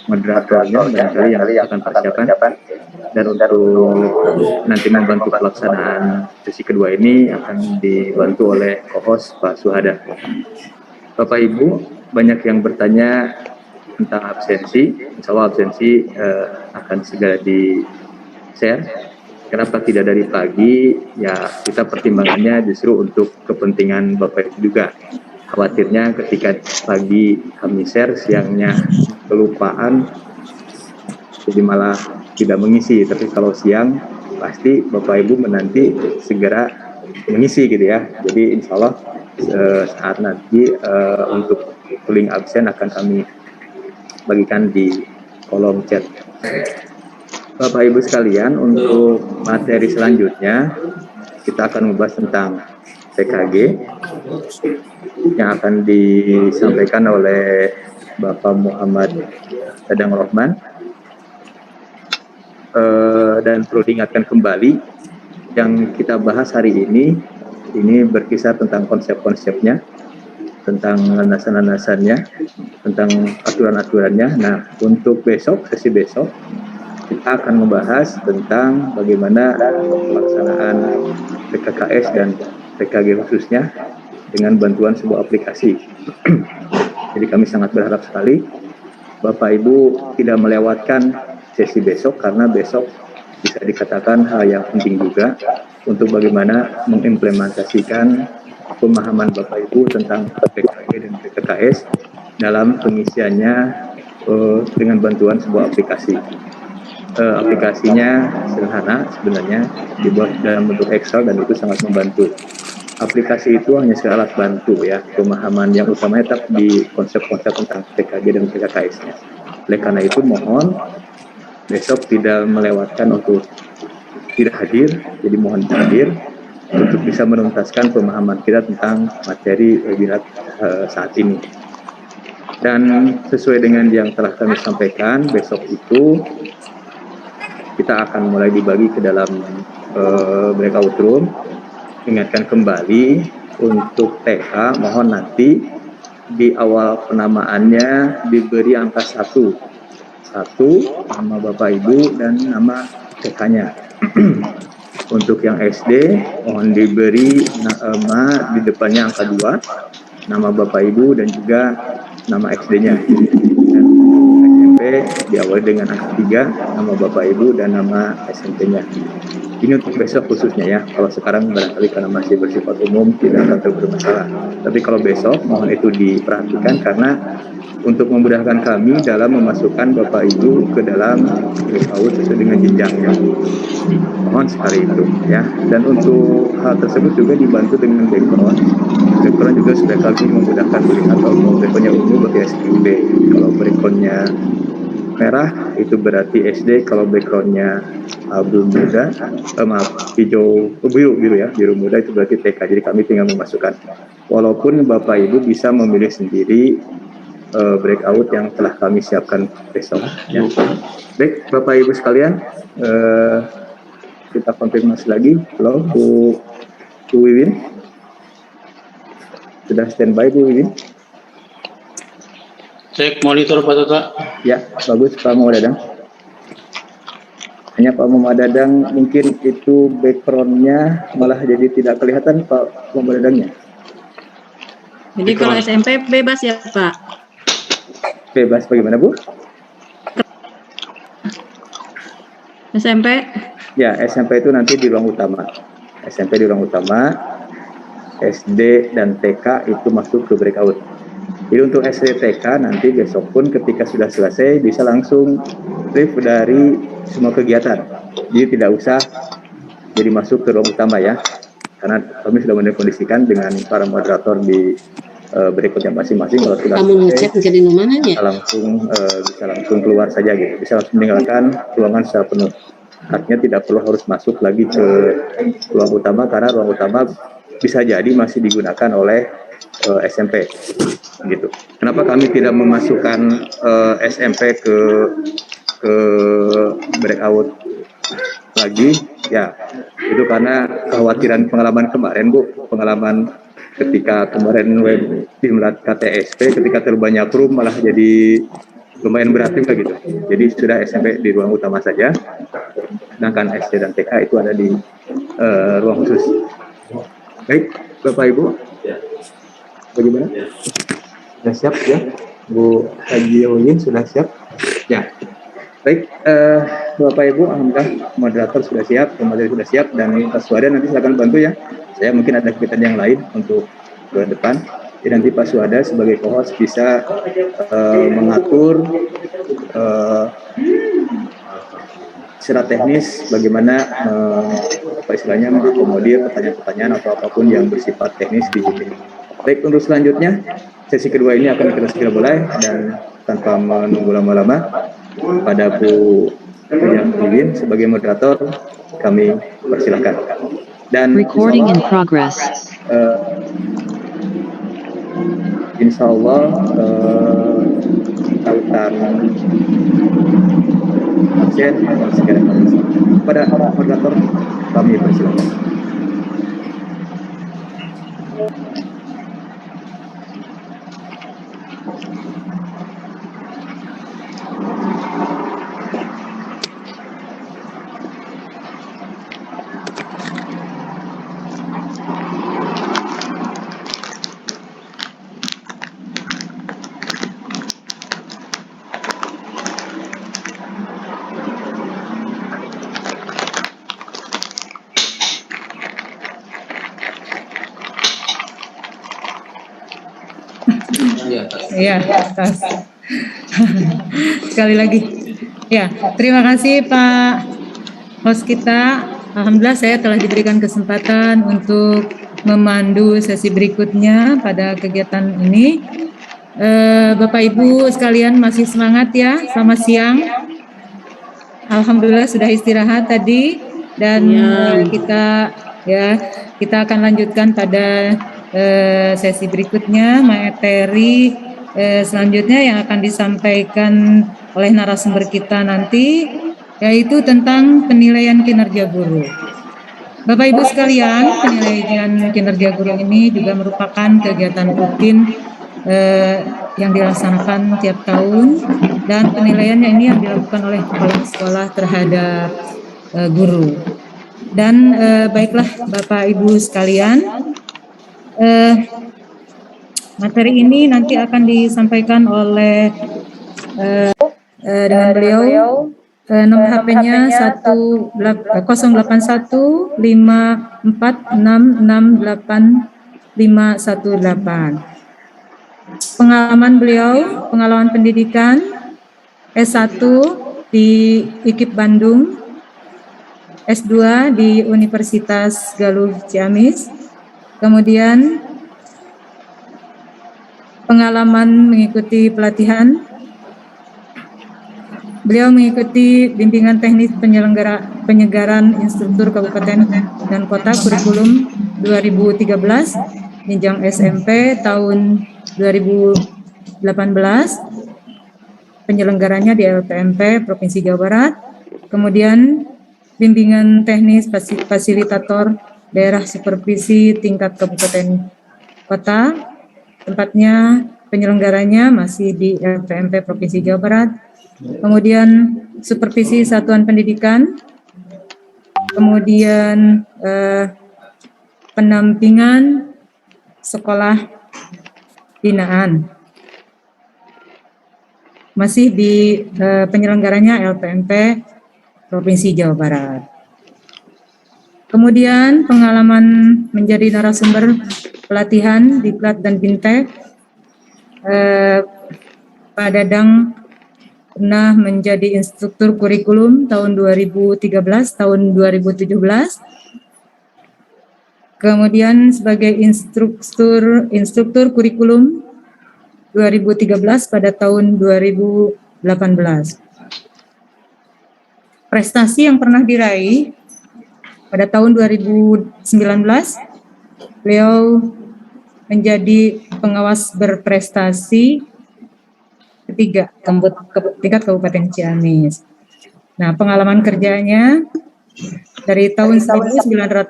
moderatornya barangkali yang akan persiapan, dan untuk nanti membantu pelaksanaan sesi kedua ini akan dibantu oleh co-host Pak Suhada. Bapak Ibu, banyak yang bertanya tentang absensi. Insya Allah absensi akan segera di-share. Kenapa tidak dari pagi? Ya, kita pertimbangannya justru untuk kepentingan Bapak Ibu juga. Khawatirnya ketika pagi kami share, siangnya kelupaan, jadi malah tidak mengisi. Tapi kalau siang, pasti Bapak Ibu menanti segera mengisi gitu ya. Jadi insya Allah saat nanti untuk link absen akan kami bagikan di kolom chat. Bapak Ibu sekalian, untuk materi selanjutnya kita akan membahas tentang PKG yang akan disampaikan oleh Bapak Muhammad Dadang Rohman. Dan perlu diingatkan kembali, yang kita bahas hari ini berkisar tentang konsep-konsepnya, tentang landasan-landasannya, tentang aturan-aturannya. Nah, untuk besok, sesi besok, kita akan membahas tentang bagaimana pelaksanaan PKKS dan PKG khususnya dengan bantuan sebuah aplikasi. Jadi kami sangat berharap sekali Bapak Ibu tidak melewatkan sesi besok, karena besok bisa dikatakan hal yang penting juga untuk bagaimana mengimplementasikan pemahaman Bapak Ibu tentang PKG dan PKKS dalam pengisiannya dengan bantuan sebuah aplikasi. Aplikasinya sederhana sebenarnya, dibuat dalam bentuk Excel dan itu sangat membantu. Aplikasi itu hanya sebagai alat bantu ya, pemahaman yang utamanya tetap di konsep-konsep tentang PKG dan PKKS-nya. Oleh karena itu mohon besok tidak melewatkan untuk tidak hadir, jadi mohon hadir untuk bisa menuntaskan pemahaman kita tentang materi webinar saat ini. Dan sesuai dengan yang telah kami sampaikan, besok itu kita akan mulai dibagi ke dalam breakout room. Ingatkan kembali untuk TK, mohon nanti di awal penamaannya diberi angka 1, nama Bapak Ibu dan nama TK-nya. Untuk yang SD, mohon diberi nama di depannya angka 2, nama Bapak Ibu dan juga nama SD-nya. Dan SMP diawali dengan angka 3, nama Bapak Ibu dan nama SMP-nya. Ini untuk besok khususnya ya. Kalau sekarang barangkali karena masih bersifat umum tidak akan terlalu bermasalah. Tapi kalau besok mohon itu diperhatikan, karena untuk memudahkan kami dalam memasukkan Bapak Ibu ke dalam breakout sesuai dengan jenjangnya. Mohon sekali itu ya. Dan untuk hal tersebut juga dibantu dengan background. Background juga supaya kami memudahkan melihat kalau backgroundnya ungu berarti SQB. Kalau backgroundnya merah itu berarti SD, kalau backgroundnya abu muda, hijau, biru muda itu berarti TK. Jadi kami tinggal memasukkan. Walaupun Bapak Ibu bisa memilih sendiri breakout yang telah kami siapkan besok. Ya. Baik, Bapak Ibu sekalian, kita konfirmasi lagi. Halo, Bu Wiwin, sudah standby Bu Wiwin? Cek monitor Pak Tata. Ya, bagus Pak Muhammad Dadang. Hanya Pak Muhammad Dadang mungkin itu background-nya malah jadi tidak kelihatan Pak Muhammad Dadangnya. Jadi kalau SMP bebas ya Pak? Bebas bagaimana Bu? SMP? Ya, SMP itu nanti di ruang utama. SMP di ruang utama, SD dan TK itu masuk ke breakout. Jadi untuk SD TK nanti besok pun ketika sudah selesai bisa langsung live dari semua kegiatan. Jadi tidak usah jadi masuk ke ruang utama ya. Karena kami sudah mendekondisikan dengan para moderator di berikutnya masing-masing. Kalau sudah selesai, bisa langsung keluar saja gitu. Bisa langsung meninggalkan ruangan secara penuh. Artinya tidak perlu harus masuk lagi ke ruang utama, karena ruang utama bisa jadi masih digunakan oleh SMP gitu. Kenapa kami tidak memasukkan SMP ke breakout lagi? Ya, itu karena kekhawatiran pengalaman kemarin Bu, pengalaman ketika kemarin webinar KTSP, ketika terlalu banyak room malah jadi lumayan berat juga gitu. Jadi sudah SMP di ruang utama saja, sedangkan SD dan TK itu ada di ruang khusus. Baik, Bapak Ibu, bagaimana? Sudah siap ya, Bu Haji Yawin sudah siap? Ya. Baik, Bapak Ibu, alhamdulillah moderator sudah siap, pemateri sudah siap, dan Pak Suada nanti silakan bantu ya. Saya mungkin ada kegiatan yang lain untuk ke depan. Jadi nanti Pak Suada sebagai co-host bisa mengatur secara teknis bagaimana apa istilahnya mengakomodir pertanyaan-pertanyaan atau apapun yang bersifat teknis di sini. Baik, untuk selanjutnya sesi kedua ini akan kita segera mulai, dan tanpa menunggu lama-lama pada Bu Yawin sebagai moderator kami persilahkan. Dan Recording in progress. Insya Allah tautan absen akan segera kami sampaikan. Pada moderator kami persilahkan. Iya, tas. Sekali lagi. Ya, terima kasih Pak host kita. Alhamdulillah saya telah diberikan kesempatan untuk memandu sesi berikutnya pada kegiatan ini. Bapak Ibu sekalian masih semangat ya, selamat siang. Alhamdulillah sudah istirahat tadi, dan kita akan lanjutkan pada sesi berikutnya, materi selanjutnya yang akan disampaikan oleh narasumber kita nanti, yaitu tentang penilaian kinerja guru. Bapak Ibu sekalian, penilaian kinerja guru ini juga merupakan kegiatan rutin yang dilaksanakan tiap tahun, dan penilaiannya ini yang dilakukan oleh kepala sekolah terhadap guru. Dan baiklah Bapak Ibu sekalian, materi ini nanti akan disampaikan oleh dengan beliau. Nomor HP-nya 08154666818. Pengalaman beliau, pengalaman pendidikan S1 di IKIP Bandung, S2 di Universitas Galuh Ciamis, kemudian pengalaman mengikuti pelatihan. Beliau mengikuti bimbingan teknis penyegaran instruktur kabupaten dan kota kurikulum 2013, jenjang SMP tahun 2018. Penyelenggaranya di LPMP Provinsi Jawa Barat. Kemudian bimbingan teknis fasilitator daerah supervisi tingkat kabupaten kota. Tempatnya penyelenggaranya masih di LPMP Provinsi Jawa Barat. Kemudian supervisi satuan pendidikan, kemudian pendampingan sekolah binaan, masih di penyelenggaranya LPMP Provinsi Jawa Barat. Kemudian pengalaman menjadi narasumber pelatihan Diklat dan Bintek, Pak Dadang pernah menjadi instruktur kurikulum tahun 2013, tahun 2017. Kemudian sebagai instruktur kurikulum 2013 pada tahun 2018. Prestasi yang pernah diraih pada tahun 2019, beliau menjadi pengawas berprestasi ketiga tingkat Kabupaten Ciamis. Nah, pengalaman kerjanya dari tahun 1994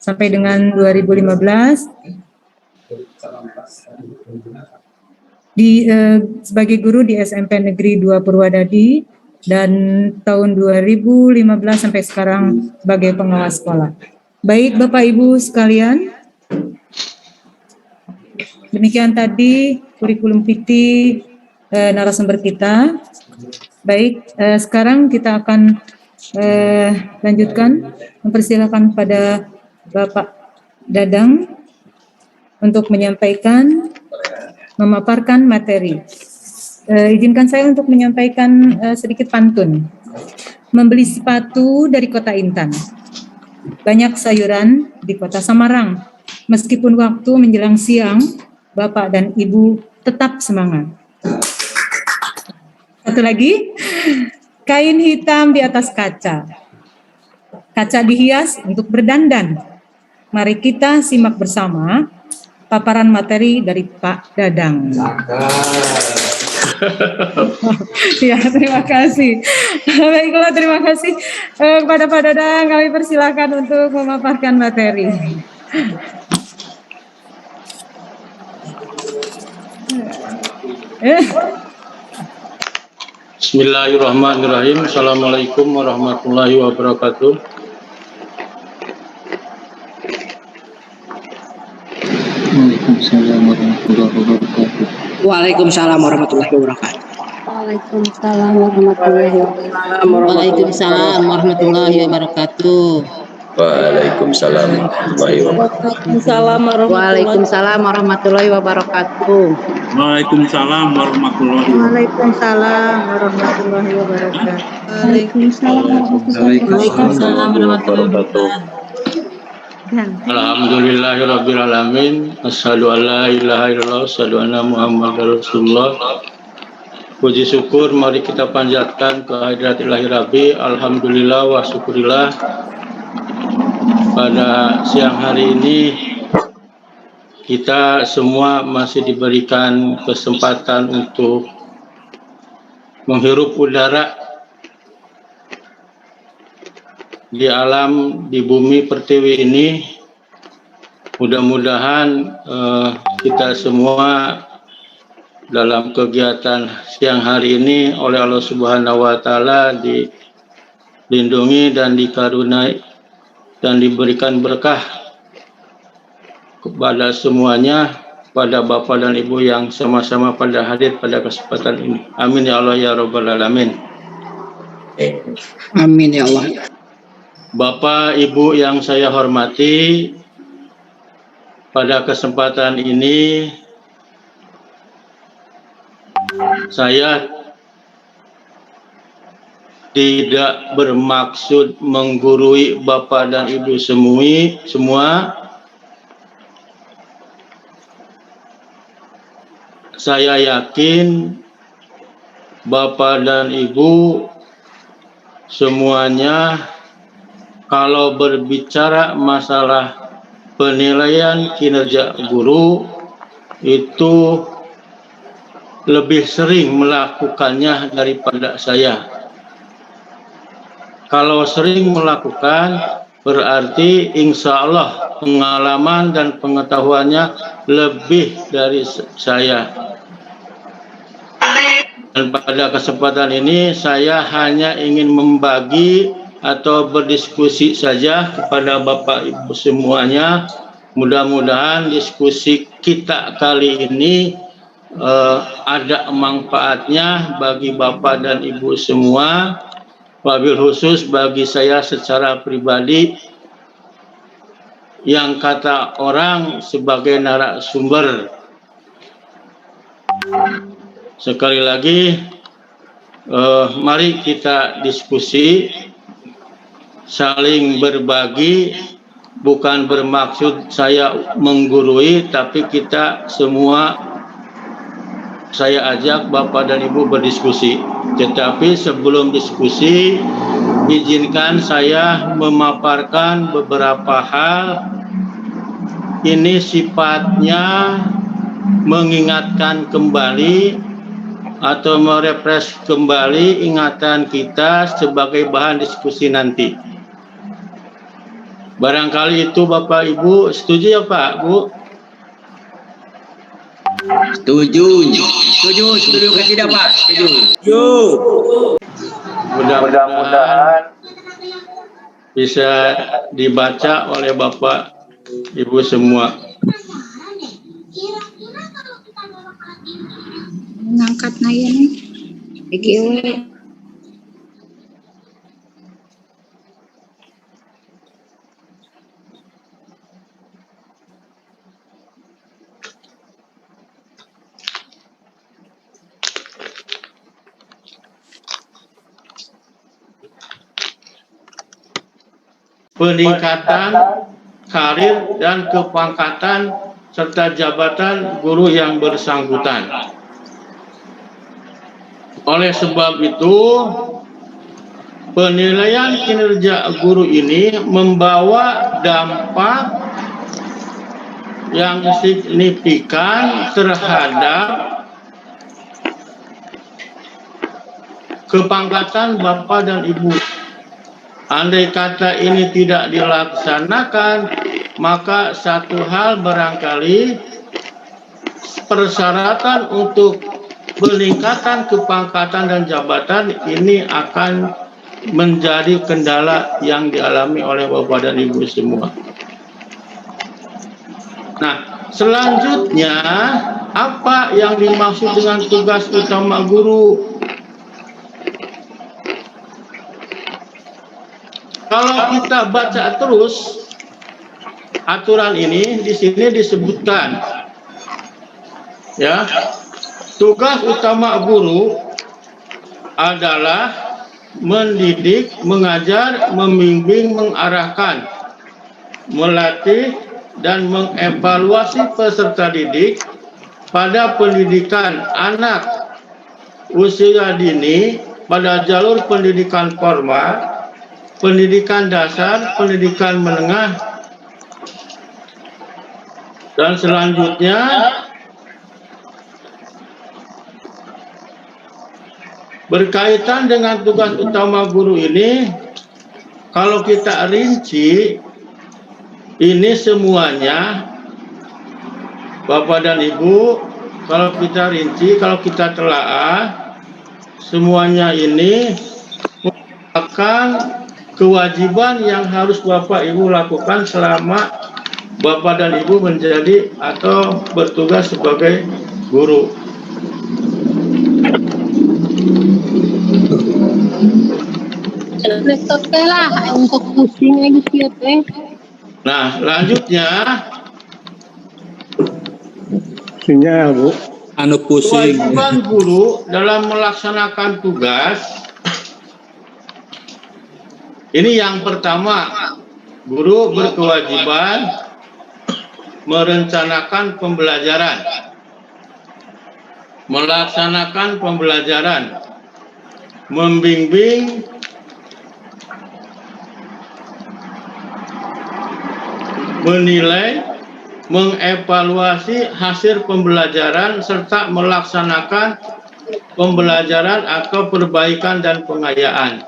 sampai dengan 2015 sebagai guru di SMP Negeri 2 Purwadadi dan tahun 2015 sampai sekarang sebagai pengawas sekolah. Baik Bapak Ibu sekalian, demikian tadi kurikulum fikih narasumber kita. Baik, sekarang kita akan lanjutkan, mempersilakan pada Bapak Dadang untuk memaparkan materi. Izinkan saya untuk menyampaikan sedikit pantun. Membeli sepatu dari kota Intan, banyak sayuran di kota Samarang. Meskipun waktu menjelang siang, Bapak dan Ibu tetap semangat. Satu lagi, kain hitam di atas kaca. Kaca dihias untuk berdandan. Mari kita simak bersama paparan materi dari Pak Dadang. Ya, terima kasih. Baiklah, terima kasih kepada Pak Dadang. Kami persilakan untuk memaparkan materi. Bismillahirrahmanirrahim. Assalamualaikum warahmatullahi wabarakatuh. Waalaikumsalam warahmatullahi wabarakatuh. Waalaikumsalam warahmatullahi wabarakatuh. Waalaikumsalam warahmatullahi wabarakatuh. Waalaikumsalam warahmatullahi wabarakatuh. Waalaikumsalam warahmatullahi wabarakatuh. Waalaikumsalam warahmatullahi wabarakatuh. Waalaikumsalam warahmatullahi wabarakatuh. Waalaikumsalam warahmatullahi wabarakatuh. Alhamdulillahirrabbilalamin. Asyhadu an la ilaha illallah, asyhadu anna Muhammadar Rasulullah. Puji syukur mari kita panjatkan ke hadirat Ilahi Rabbi. Alhamdulillah wa syukurillah. Pada siang hari ini kita semua masih diberikan kesempatan untuk menghirup udara di alam, di bumi pertiwi ini. Mudah-mudahan kita semua dalam kegiatan siang hari ini oleh Allah Subhanahu wa Ta'ala dilindungi dan dikaruniai dan diberikan berkah kepada semuanya, pada Bapak dan Ibu yang sama-sama pada hadir pada kesempatan ini. Amin ya Allah ya Rabbal Alamin. Amin ya Allah. Bapak Ibu yang saya hormati, pada kesempatan ini saya tidak bermaksud menggurui Bapak dan Ibu semua. Saya yakin Bapak dan Ibu semuanya kalau berbicara masalah penilaian kinerja guru itu lebih sering melakukannya daripada saya. Kalau sering melakukan berarti insya Allah pengalaman dan pengetahuannya lebih dari saya. Dan pada kesempatan ini saya hanya ingin membagi atau berdiskusi saja kepada Bapak Ibu semuanya. Mudah-mudahan diskusi kita kali ini ada manfaatnya bagi Bapak dan Ibu semua, wabil khusus bagi saya secara pribadi yang kata orang sebagai narasumber. Sekali lagi, mari kita diskusi, saling berbagi, bukan bermaksud saya menggurui, tapi kita semua saya ajak Bapak dan Ibu berdiskusi. Tetapi sebelum diskusi, izinkan saya memaparkan beberapa hal. Ini sifatnya mengingatkan kembali atau merefresh kembali ingatan kita sebagai bahan diskusi nanti. Barangkali itu Bapak Ibu setuju ya Pak Bu? Setuju. Setuju ke tidak Pak? Setuju. Mudah-mudahan bisa dibaca oleh Bapak Ibu semua. Ngangkat naya nih. EGW. Peningkatan karir dan kepangkatan serta jabatan guru yang bersangkutan. Oleh sebab itu, penilaian kinerja guru ini membawa dampak yang signifikan terhadap kepangkatan Bapak dan Ibu. Andai kata ini tidak dilaksanakan, maka satu hal barangkali persyaratan untuk peningkatan kepangkatan dan jabatan ini akan menjadi kendala yang dialami oleh Bapak dan Ibu semua. Nah, selanjutnya apa yang dimaksud dengan tugas utama guru? Kalau kita baca terus aturan ini, di sini disebutkan, ya, tugas utama guru adalah mendidik, mengajar, membimbing, mengarahkan, melatih, dan mengevaluasi peserta didik pada pendidikan anak usia dini pada jalur pendidikan formal, pendidikan dasar, pendidikan menengah, dan selanjutnya berkaitan dengan tugas utama guru ini. Kalau kita rinci, ini semuanya Bapak dan Ibu, kalau kita rinci, kalau kita telaah, semuanya ini merupakan kewajiban yang harus Bapak Ibu lakukan selama Bapak dan Ibu menjadi atau bertugas sebagai guru. Laptop lah, untuk pusing lagi siap Nah, selanjutnya Sinyal, Bu. Anu pusing. kewajiban guru dalam melaksanakan tugas. Ini yang pertama, guru berkewajiban merencanakan pembelajaran, melaksanakan pembelajaran, membimbing, menilai, mengevaluasi hasil pembelajaran, serta melaksanakan pembelajaran atau perbaikan dan pengayaan.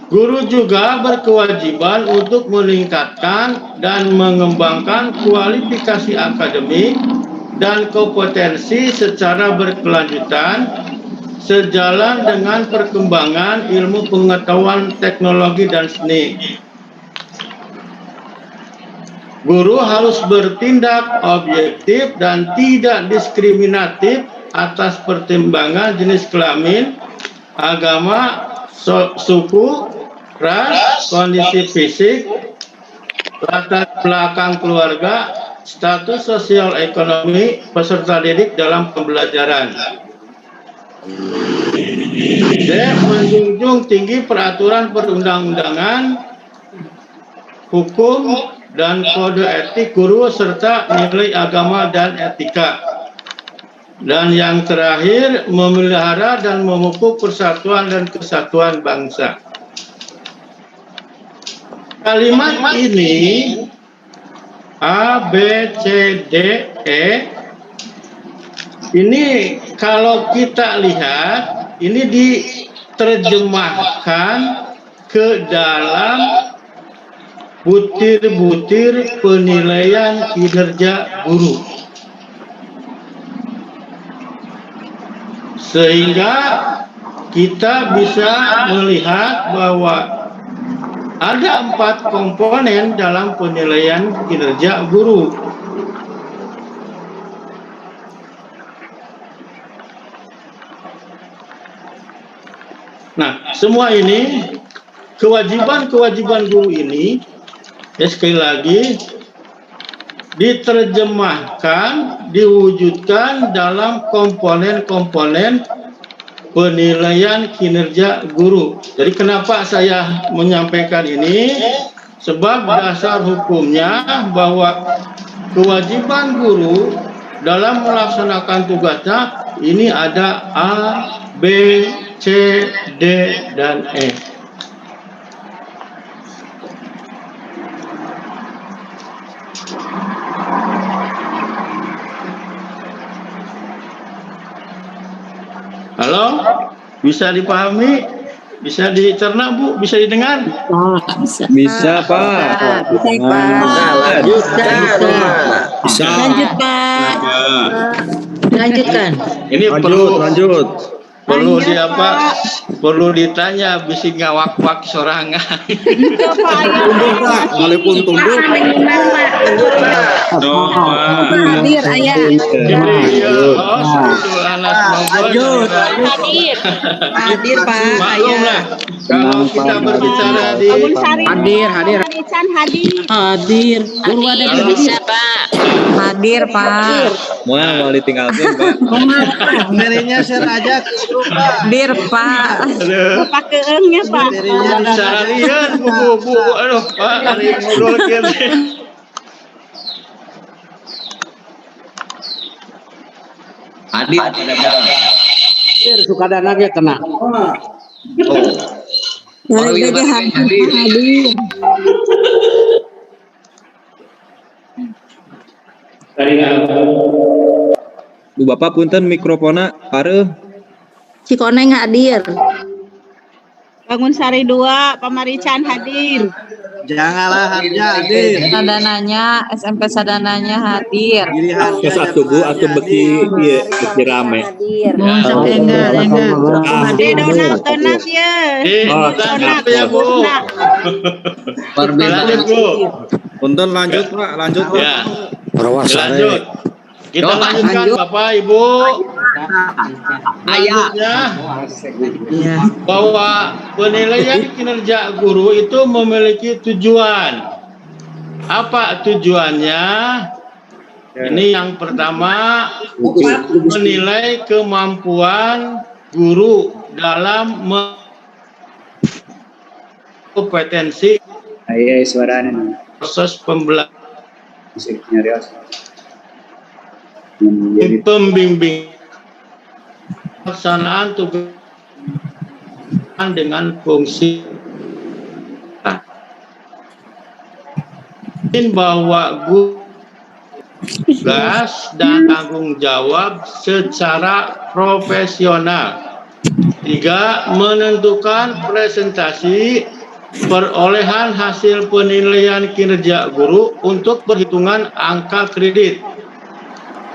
Guru juga berkewajiban untuk meningkatkan dan mengembangkan kualifikasi akademik dan kompetensi secara berkelanjutan sejalan dengan perkembangan ilmu pengetahuan, teknologi, dan seni. Guru harus bertindak objektif dan tidak diskriminatif atas pertimbangan jenis kelamin, agama, suku, ras, kondisi fisik, latar belakang keluarga, status sosial ekonomi peserta didik dalam pembelajaran. D. Menjunjung tinggi peraturan perundang-undangan, hukum, dan kode etik guru serta nilai agama dan etika. Dan yang terakhir, memelihara dan memupuk persatuan dan kesatuan bangsa. Kalimat ini A, B, C, D, E ini kalau kita lihat ini diterjemahkan ke dalam butir-butir penilaian kinerja guru. Sehingga kita bisa melihat bahwa ada 4 komponen dalam penilaian kinerja guru. Nah, semua ini kewajiban-kewajiban guru ini, ya sekali lagi, diterjemahkan, diwujudkan dalam komponen-komponen penilaian kinerja guru. Jadi kenapa saya menyampaikan ini? Sebab dasar hukumnya bahwa kewajiban guru dalam melaksanakan tugasnya ini ada A, B, C, D, dan E. Halo, bisa dipahami? Bisa dicerna, Bu? Bisa didengar? Bisa, Pak. Bisa. Lanjut, Pak. Lanjutkan. Ini Lanjut. perlu di apa? Perlu ditanya, bisa ngawak-wak sorangan. Walaupun tunduk. Hadir ayah. Hadir, Pak. Maklumlah, kalau kita berbicara di Hadir. Hadir. Guru ada di sini. Hadir, Pak. Mau ditinggalkan, Pak. Merinya serajak. Hadir, Pak. Pakai engnya Pak. seharian buku, aduh Pak, hari ngobrol kira. Hadir. Sukadana ge kena. Hadir. Bu Bapak punten mikrofona pareuh. Cikoneng hadir. Bangun Sari 2, Pamarican hadir. Janganlah hadir. Sadananya, SMP Sadananya hadir. Ke satu Bu atau beki ieu beki rame. Enggak. Donat ya. Donat ya, Bu. Lanjut, Bu. Punten lanjut, Pak. Lanjut, Pak. Ya. Lanjut. Kita lanjutkan Bapak Ibu. Lanjutnya bahwa penilaian kinerja guru itu memiliki tujuan. Apa tujuannya? Ini yang pertama, menilai kemampuan guru dalam kompetensi proses pembelajaran, pembimbing, pelaksanaan tugas dengan fungsi bahwa guru tugas dan tanggung jawab secara profesional. 3. Menentukan presentasi perolehan hasil penilaian kinerja guru untuk perhitungan angka kredit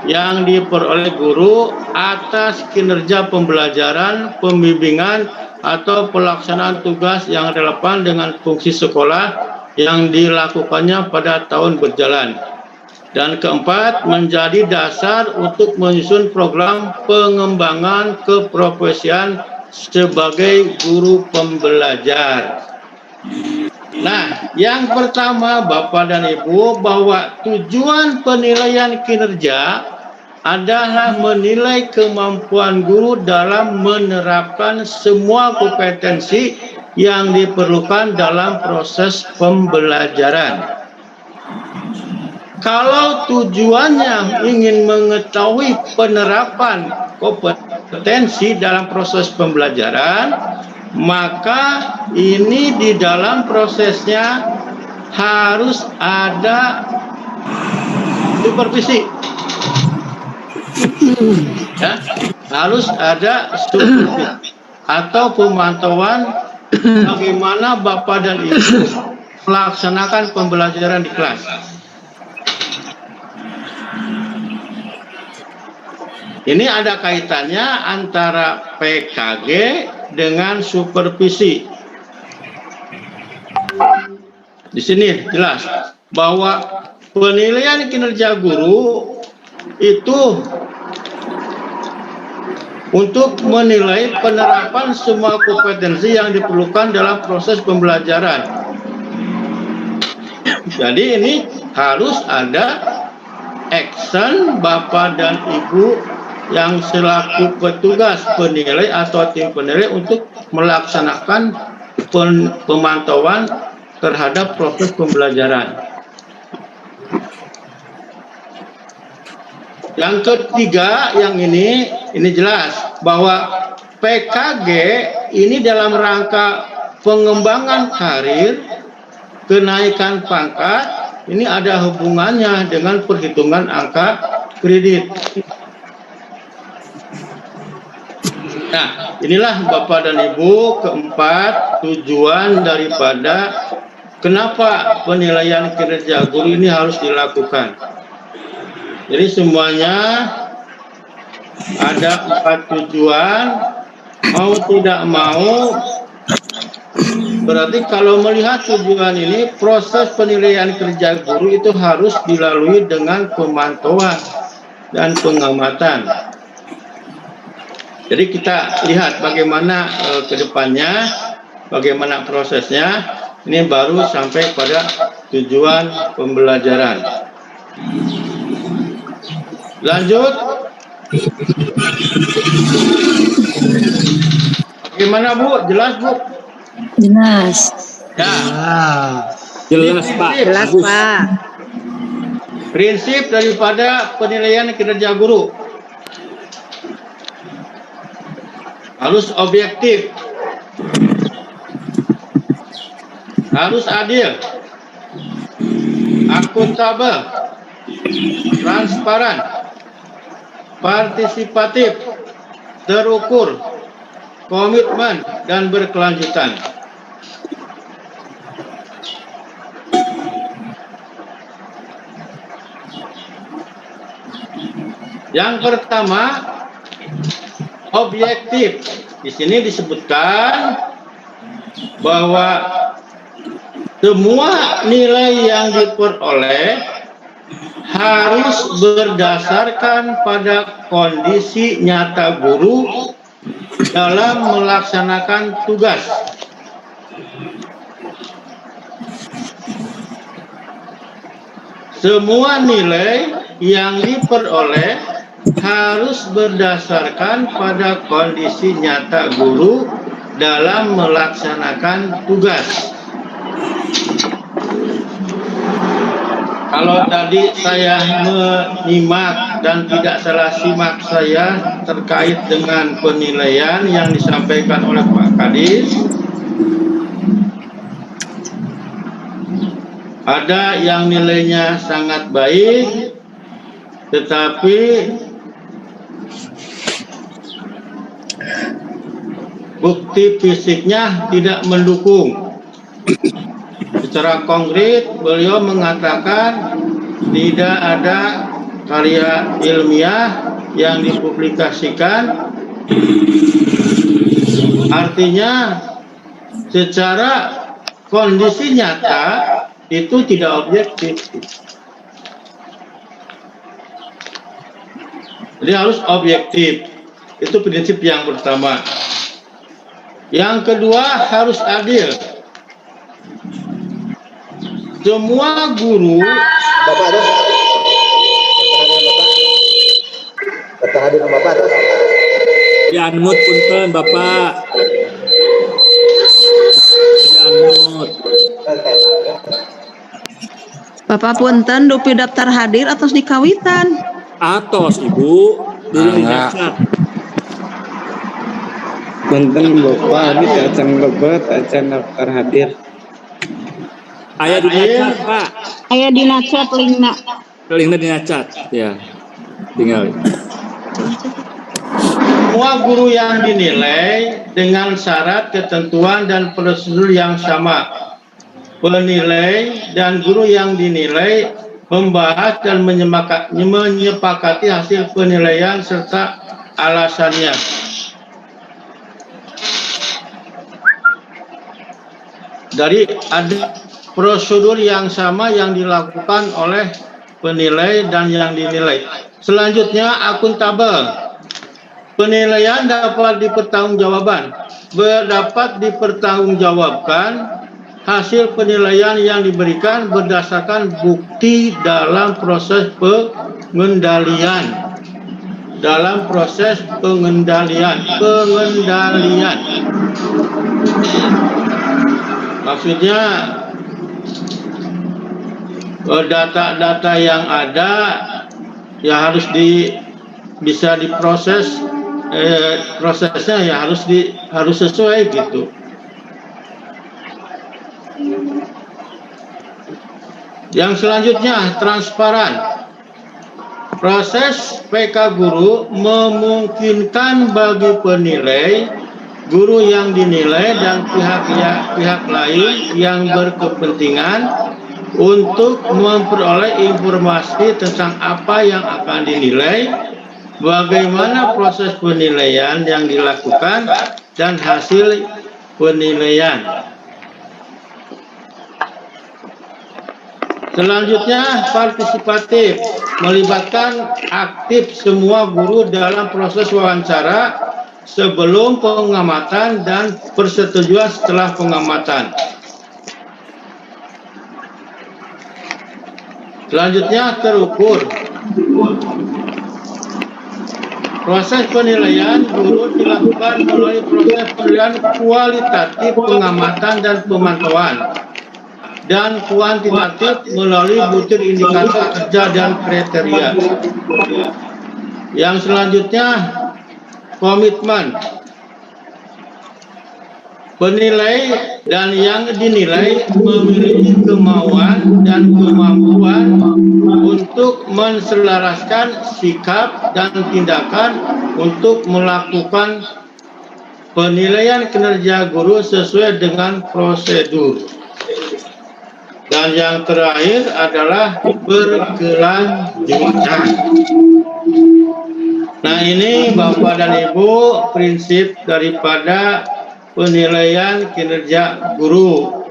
yang diperoleh guru atas kinerja pembelajaran, pembimbingan, atau pelaksanaan tugas yang relevan dengan fungsi sekolah yang dilakukannya pada tahun berjalan. Dan keempat, menjadi dasar untuk menyusun program pengembangan keprofesian sebagai guru pembelajar. Nah, yang pertama Bapak dan Ibu, bahwa tujuan penilaian kinerja adalah menilai kemampuan guru dalam menerapkan semua kompetensi yang diperlukan dalam proses pembelajaran. Kalau tujuannya ingin mengetahui penerapan kompetensi dalam proses pembelajaran, maka ini di dalam prosesnya harus ada supervisi, ya, harus ada supervisi atau pemantauan bagaimana Bapak dan Ibu melaksanakan pembelajaran di kelas. Ini ada kaitannya antara PKG dengan supervisi. Di sini jelas bahwa penilaian kinerja guru itu untuk menilai penerapan semua kompetensi yang diperlukan dalam proses pembelajaran. Jadi ini harus ada action Bapak dan Ibu yang selaku petugas penilai atau tim penilai untuk melaksanakan pemantauan terhadap proses pembelajaran. Yang ketiga, yang ini jelas bahwa PKG ini dalam rangka pengembangan karir, kenaikan pangkat, ini ada hubungannya dengan perhitungan angka kredit. Nah, inilah Bapak dan Ibu keempat tujuan daripada kenapa penilaian kinerja guru ini harus dilakukan. Jadi semuanya ada 4 tujuan, mau tidak mau, berarti kalau melihat tujuan ini, proses penilaian kerja guru itu harus dilalui dengan pemantauan dan pengamatan. Jadi kita lihat bagaimana ke depannya, bagaimana prosesnya, ini baru sampai pada tujuan pembelajaran. Lanjut. Bagaimana Bu? Jelas Bu? Jelas. Ya. Jelas Pak. Jelas Pak. Prinsip daripada penilaian kinerja guru harus objektif, harus adil, akuntabel, transparan, partisipatif, terukur, komitmen, dan berkelanjutan. Yang pertama, objektif. Di sini disebutkan bahwa semua nilai yang diperoleh harus berdasarkan pada kondisi nyata guru dalam melaksanakan tugas. Semua nilai yang diperoleh harus berdasarkan pada kondisi nyata guru dalam melaksanakan tugas. Kalau tadi saya menyimak dan tidak salah simak saya terkait dengan penilaian yang disampaikan oleh Pak Kadis, ada yang nilainya sangat baik, tetapi bukti fisiknya tidak mendukung. Secara konkret, beliau mengatakan tidak ada karya ilmiah yang dipublikasikan. Artinya, secara kondisi nyata itu tidak objektif. Jadi harus objektif. Itu prinsip yang pertama. Yang kedua, harus adil. Semua guru Bapak terus bertahan dengan Bapak terus Dianmut punten Bapak. Dianmut. Bapak punten dupi daftar hadir atau dikawitan. Atos Ibu diri nyacat. Punten Bapak, ini acan lebet, acan daftar hadir. Aya di nyacat Pak. Aya di nacet linkna. Linknya di nyacat. Ya. Tinggal. semua guru yang dinilai dengan syarat, ketentuan, dan prosedur yang sama. penilai dan guru yang dinilai membahas dan menyepakati hasil penilaian serta alasannya. Dari ada prosedur yang sama yang dilakukan oleh penilai dan yang dinilai. Selanjutnya, akuntabel. Penilaian dapat dipertanggungjawabkan hasil penilaian yang diberikan berdasarkan bukti dalam proses pengendalian. Maksudnya data-data yang ada ya harus bisa diproses, prosesnya ya harus sesuai gitu. Yang selanjutnya, transparan. Proses PK guru memungkinkan bagi penilai, guru yang dinilai dan pihak lain yang berkepentingan untuk memperoleh informasi tentang apa yang akan dinilai, bagaimana proses penilaian yang dilakukan, dan hasil penilaian. Selanjutnya, partisipatif, melibatkan aktif semua guru dalam proses wawancara sebelum pengamatan dan persetujuan setelah pengamatan. Selanjutnya, terukur. Proses penilaian guru dilakukan melalui proses penilaian kualitatif, pengamatan dan pemantauan, dan kuantitatif melalui butir indikator kerja dan kriteria. Yang selanjutnya, komitmen. Penilai dan yang dinilai memiliki kemauan dan kemampuan untuk menselaraskan sikap dan tindakan untuk melakukan penilaian kinerja guru sesuai dengan prosedur. Dan yang terakhir adalah berkelanjutan. Nah, ini Bapak dan Ibu prinsip daripada penilaian kinerja guru.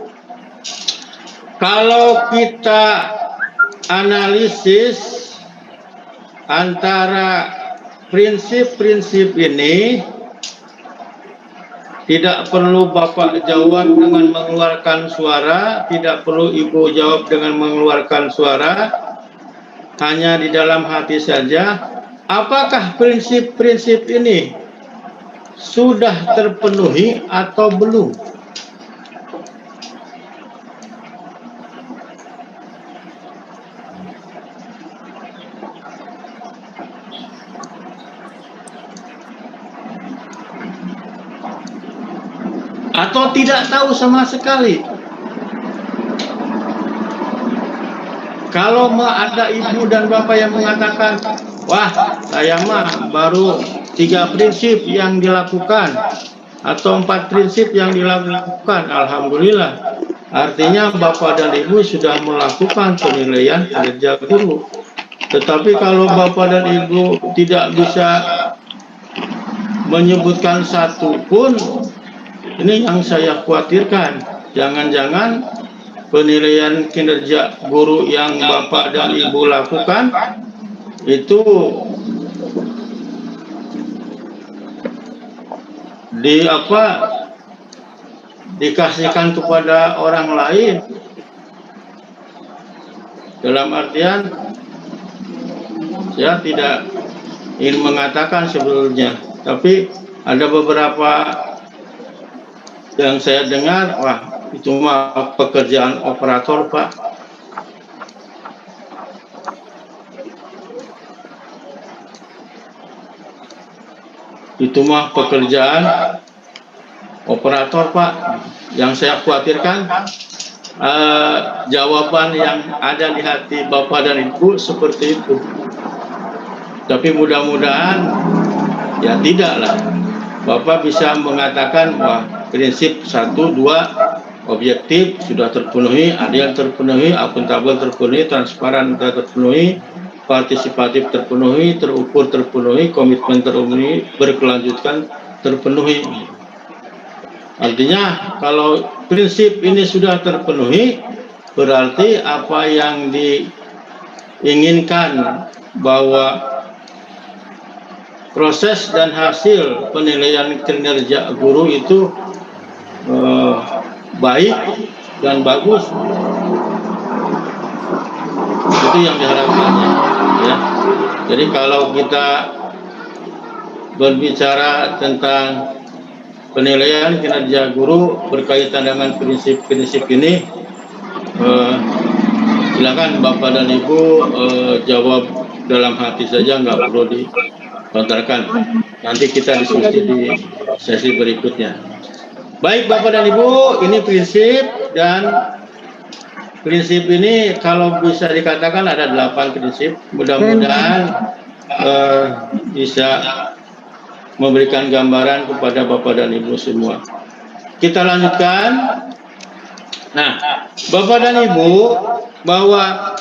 Kalau kita analisis antara prinsip-prinsip ini, tidak perlu Bapak jawab dengan mengeluarkan suara, tidak perlu Ibu jawab dengan mengeluarkan suara, hanya di dalam hati saja. Apakah prinsip-prinsip ini sudah terpenuhi atau belum? Atau tidak tahu sama sekali? Kalau ada ibu dan bapak yang mengatakan, wah, saya mah baru 3 prinsip yang dilakukan atau 4 prinsip yang dilakukan, alhamdulillah. Artinya bapak dan ibu sudah melakukan penilaian kinerja guru. Tetapi kalau bapak dan ibu tidak bisa menyebutkan satu pun, ini yang saya khawatirkan. Jangan-jangan penilaian kinerja guru yang bapak dan ibu lakukan itu dikasihkan kepada orang lain, dalam artian saya tidak ingin mengatakan sebelumnya, tapi ada beberapa yang saya dengar, wah itu mah pekerjaan operator Pak. Itu mah pekerjaan operator Pak. Yang saya khawatirkan jawaban yang ada di hati Bapak dan Ibu seperti itu. Tapi mudah-mudahan ya tidaklah. Bapak bisa mengatakan wah prinsip 1, 2 objektif sudah terpenuhi, adil terpenuhi, akuntabel terpenuhi, transparan terpenuhi, partisipatif terpenuhi, terukur terpenuhi, komitmen terpenuhi, berkelanjutan terpenuhi. Artinya kalau prinsip ini sudah terpenuhi, berarti apa yang diinginkan bahwa proses dan hasil penilaian kinerja guru itu baik dan bagus, itu yang diharapkannya, ya. Jadi kalau kita berbicara tentang penilaian kinerja guru berkaitan dengan prinsip-prinsip ini, silakan Bapak dan Ibu jawab dalam hati saja, nggak perlu dilontarkan. Nanti kita diskusi di sesi berikutnya. Baik Bapak dan Ibu, ini prinsip, dan prinsip ini kalau bisa dikatakan ada 8 prinsip. Mudah-mudahan bisa memberikan gambaran kepada Bapak dan Ibu semua. Kita lanjutkan. Nah, Bapak dan Ibu, bahwa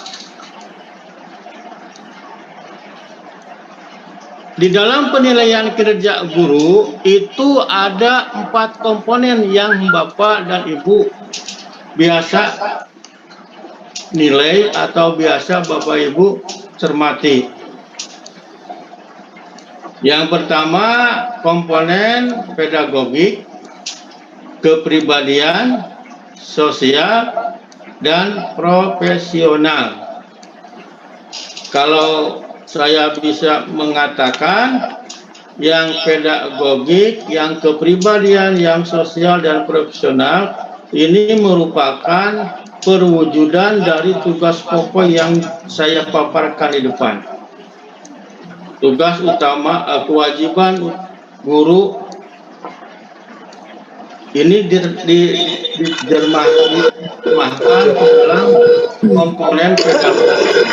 di dalam penilaian kinerja guru itu ada 4 komponen yang Bapak dan Ibu biasa nilai atau biasa Bapak Ibu cermati. Yang pertama, komponen pedagogik, kepribadian, sosial, dan profesional. Kalau saya bisa mengatakan yang pedagogik, yang kepribadian, yang sosial, dan profesional ini merupakan perwujudan dari tugas pokok yang saya paparkan di depan. Tugas utama, kewajiban guru ini diterjemahkan dalam komponen pedagogik,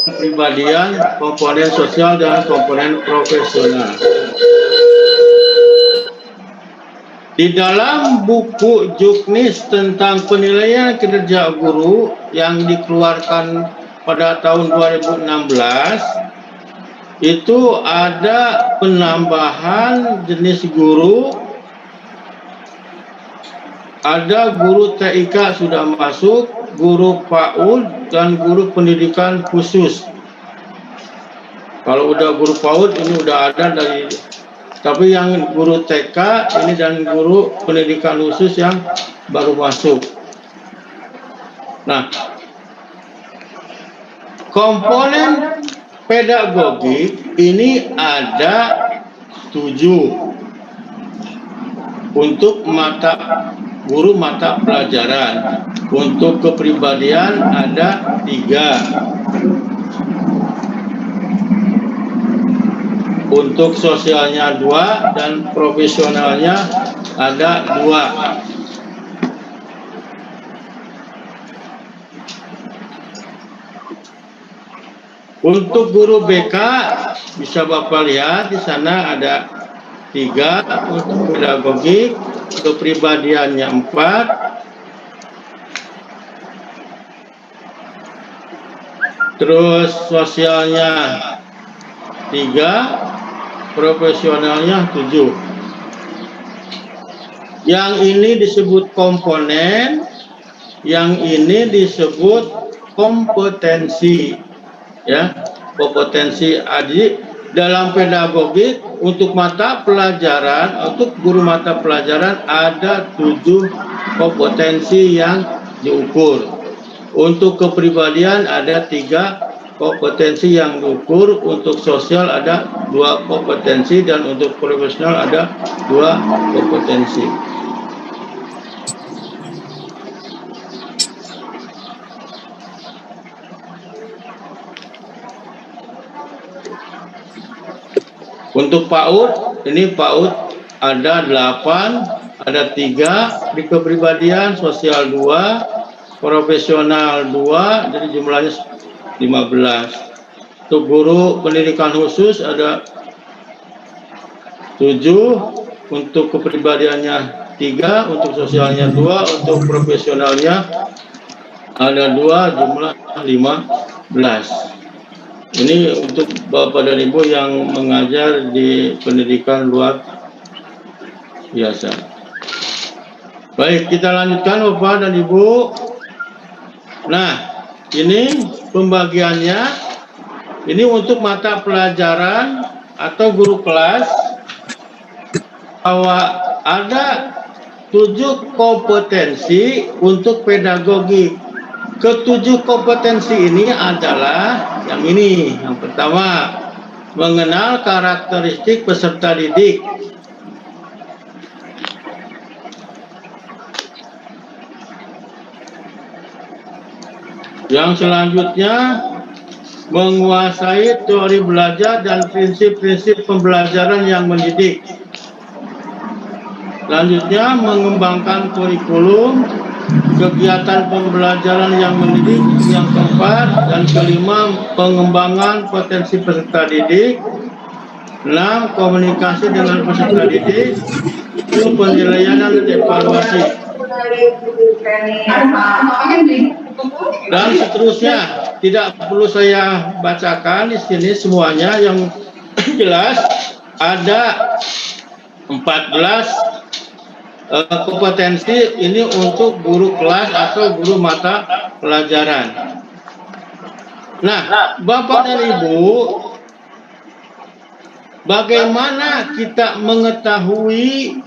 kepribadian, komponen sosial, dan komponen profesional. Di dalam buku Juknis tentang penilaian kinerja guru yang dikeluarkan pada tahun 2016, itu ada penambahan jenis guru. Ada guru TIK sudah masuk, guru PAUD, dan guru pendidikan khusus. Kalau udah guru PAUD ini udah ada dari, tapi yang guru TK ini dan guru pendidikan khusus yang baru masuk. Nah, komponen pedagogik ini ada 7 untuk guru mata pelajaran. Untuk kepribadian ada 3. Untuk sosialnya 2 dan profesionalnya ada 2. Untuk guru BK bisa Bapak lihat di sana ada 3 untuk pedagogik, kepribadiannya 4, terus sosialnya 3, profesionalnya 7. Yang ini disebut komponen, yang ini disebut kompetensi, ya, kompetensi. Adik dalam pedagogik untuk mata pelajaran, untuk guru mata pelajaran ada 7 kompetensi yang diukur. Untuk kepribadian ada 3 kompetensi yang diukur. Untuk sosial ada 2 kompetensi, dan untuk profesional ada 2 kompetensi. Untuk PAUD, ini PAUD ada 8, ada 3 di kepribadian, sosial 2, profesional 2, jadi jumlahnya 15. Untuk guru pendidikan khusus ada 7, untuk kepribadiannya 3, untuk sosialnya 2, untuk profesionalnya ada 2, jumlah 15. Ini untuk Bapak dan Ibu yang mengajar di pendidikan luar biasa. Baik, kita lanjutkan Bapak dan Ibu. Nah, ini pembagiannya. Ini untuk mata pelajaran atau guru kelas, bahwa ada 7 kompetensi untuk pedagogik. Ketujuh kompetensi ini adalah yang ini. Yang pertama, mengenal karakteristik peserta didik. Yang selanjutnya, menguasai teori belajar dan prinsip-prinsip pembelajaran yang mendidik. Selanjutnya, mengembangkan kurikulum, kegiatan pembelajaran yang mendidik. Yang keempat dan kelima, pengembangan potensi peserta didik. 6, komunikasi dengan peserta didik. 7, penilaian dan evaluasi. Dan seterusnya, tidak perlu saya bacakan di sini semuanya. Yang jelas ada 14 kompetensi ini untuk guru kelas atau guru mata pelajaran. Nah, Bapak dan Ibu, bagaimana kita mengetahui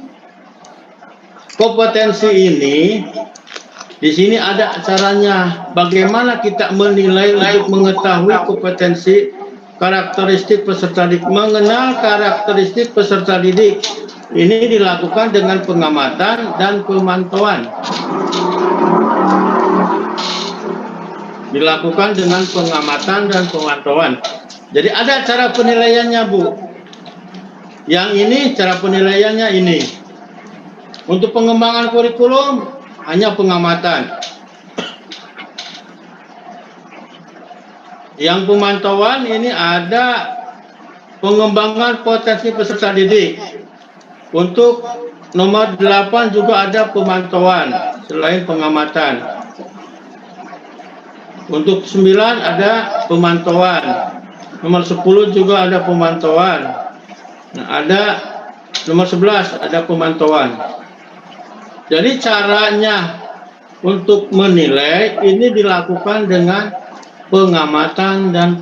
kompetensi ini? Di sini ada caranya. Bagaimana kita menilai untuk mengetahui kompetensi karakteristik peserta didik, mengenal karakteristik peserta didik. Ini dilakukan dengan pengamatan dan pemantauan. Dilakukan dengan pengamatan dan pemantauan. Jadi ada cara penilaiannya, Bu. Yang ini cara penilaiannya ini. Untuk pengembangan kurikulum hanya pengamatan. Yang pemantauan ini ada pengembangan potensi peserta didik. Untuk nomor 8 juga ada pemantauan selain pengamatan. Untuk 9 ada pemantauan. Nomor 10 juga ada pemantauan. Nah, ada nomor 11 ada pemantauan. Jadi caranya untuk menilai ini dilakukan dengan pengamatan dan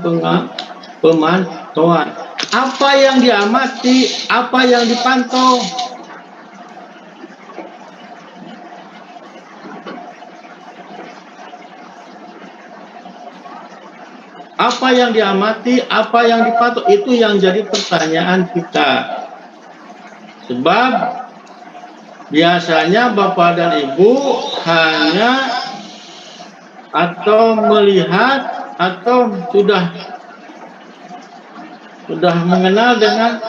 pemantauan. Apa yang diamati, apa yang dipantau. Apa yang diamati, apa yang dipantau, itu yang jadi pertanyaan kita. Sebab biasanya Bapak dan Ibu hanya atau melihat atau sudah mengenal dengan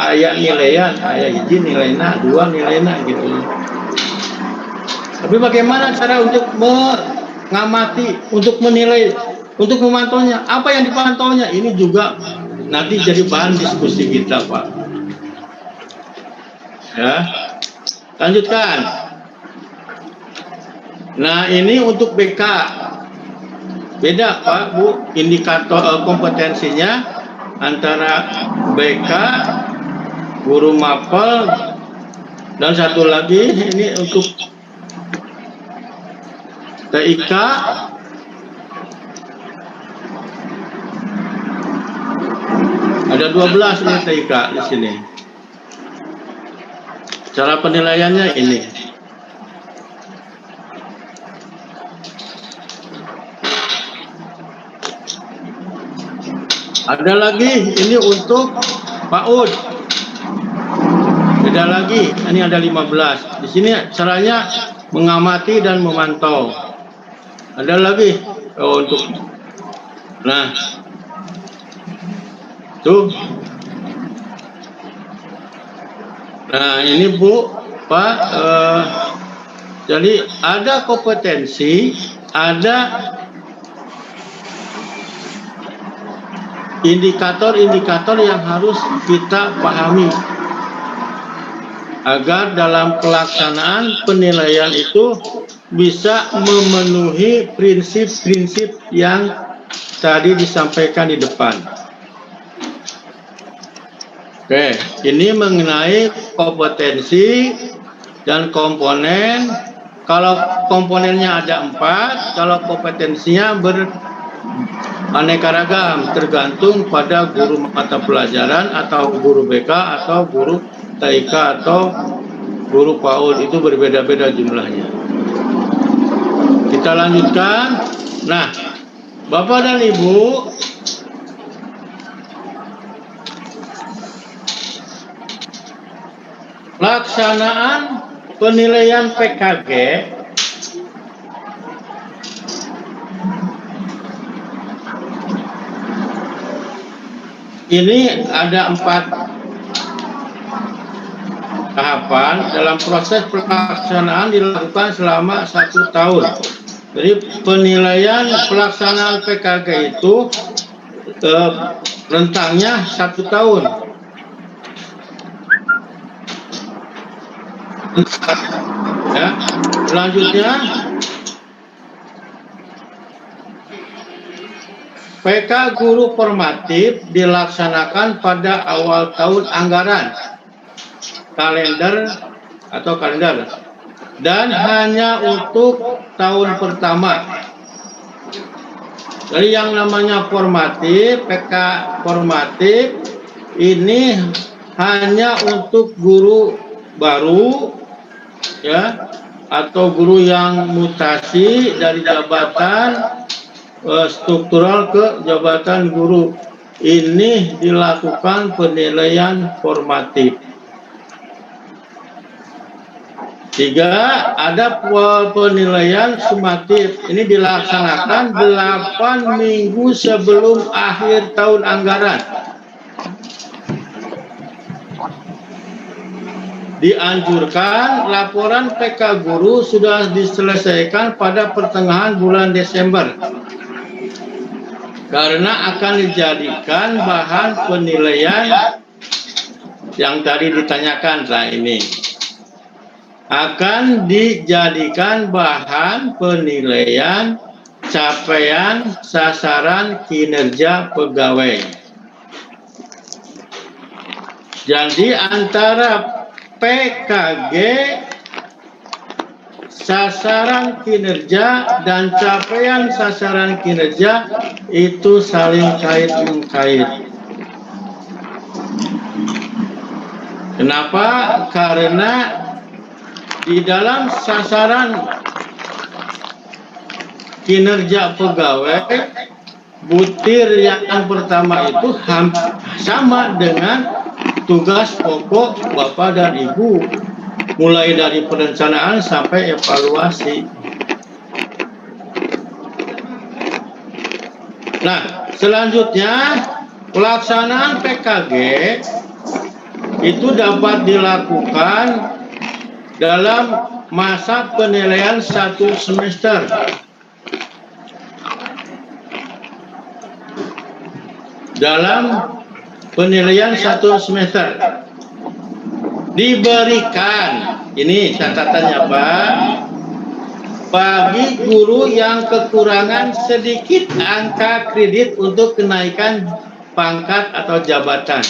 ayat nilaian, ayat izin nilainya 2 nilainya gitu. Tapi bagaimana cara untuk mengamati, untuk menilai, untuk memantaunya? Apa yang dipantaunya? Ini juga nanti jadi bahan diskusi kita, Pak. Ya, lanjutkan. Nah, ini untuk BK. Beda, Pak, Bu, indikator kompetensinya antara BK, guru mapel, dan satu lagi ini untuk TIK. Ada 12 nih TIK di sini. Cara penilaiannya ini. Ada lagi ini untuk PAUD. Beda lagi, ini ada 15. Di sini caranya mengamati dan memantau. Ada lagi untuk, nah, tuh. Nah, ini Bu, Pak, jadi ada kompetensi, ada indikator-indikator yang harus kita pahami. agar dalam pelaksanaan penilaian itu bisa memenuhi prinsip-prinsip yang tadi disampaikan di depan. Oke, ini mengenai kompetensi dan komponen. Kalau komponennya ada 4, kalau kompetensinya beraneka ragam, tergantung pada guru mata pelajaran atau guru BK atau guru TIK atau guru PAUD, itu berbeda-beda jumlahnya. Kita lanjutkan. Nah, Bapak dan Ibu, pelaksanaan penilaian PKG ini ada 4 tahapan. Dalam proses pelaksanaan dilakukan selama 1 tahun. Jadi penilaian pelaksanaan PKG itu rentangnya 1 tahun. Ya, selanjutnya PK guru formatif dilaksanakan pada awal tahun anggaran kalender dan hanya untuk tahun pertama. Jadi yang namanya formatif, PK formatif ini hanya untuk guru baru, ya, atau guru yang mutasi dari jabatan struktural ke jabatan guru. Ini dilakukan penilaian formatif. 3, ada penilaian sumatif. Ini dilaksanakan 8 minggu sebelum akhir tahun anggaran. Dianjurkan laporan PK guru sudah diselesaikan pada pertengahan bulan Desember karena akan dijadikan bahan penilaian yang tadi ditanyakan. Nah, ini akan dijadikan bahan penilaian capaian sasaran kinerja pegawai. Jadi antara PKG, sasaran kinerja dan capaian sasaran kinerja itu saling kait-mengkait. Kenapa? Karena di dalam sasaran kinerja pegawai, butir yang pertama itu sama dengan tugas pokok Bapak dan Ibu, mulai dari perencanaan sampai evaluasi. Nah, selanjutnya pelaksanaan PKG itu dapat dilakukan dalam masa penilaian 1 semester. Dalam penilaian 1 semester diberikan, ini catatannya Pak, bagi guru yang kekurangan sedikit angka kredit untuk kenaikan pangkat atau jabatan.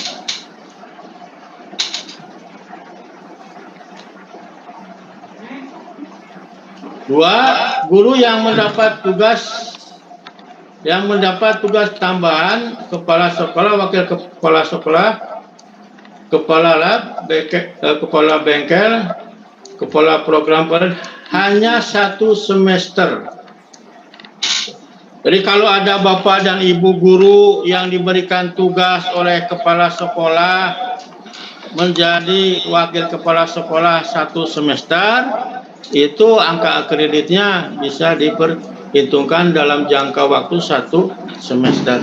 Dua, guru yang mendapat tugas tambahan, kepala sekolah, wakil kepala sekolah, kepala lab, kepala bengkel, kepala program hanya 1 semester. Jadi kalau ada Bapak dan Ibu guru yang diberikan tugas oleh kepala sekolah menjadi wakil kepala sekolah 1 semester, itu angka kreditnya bisa diperhitungkan dalam jangka waktu 1 semester.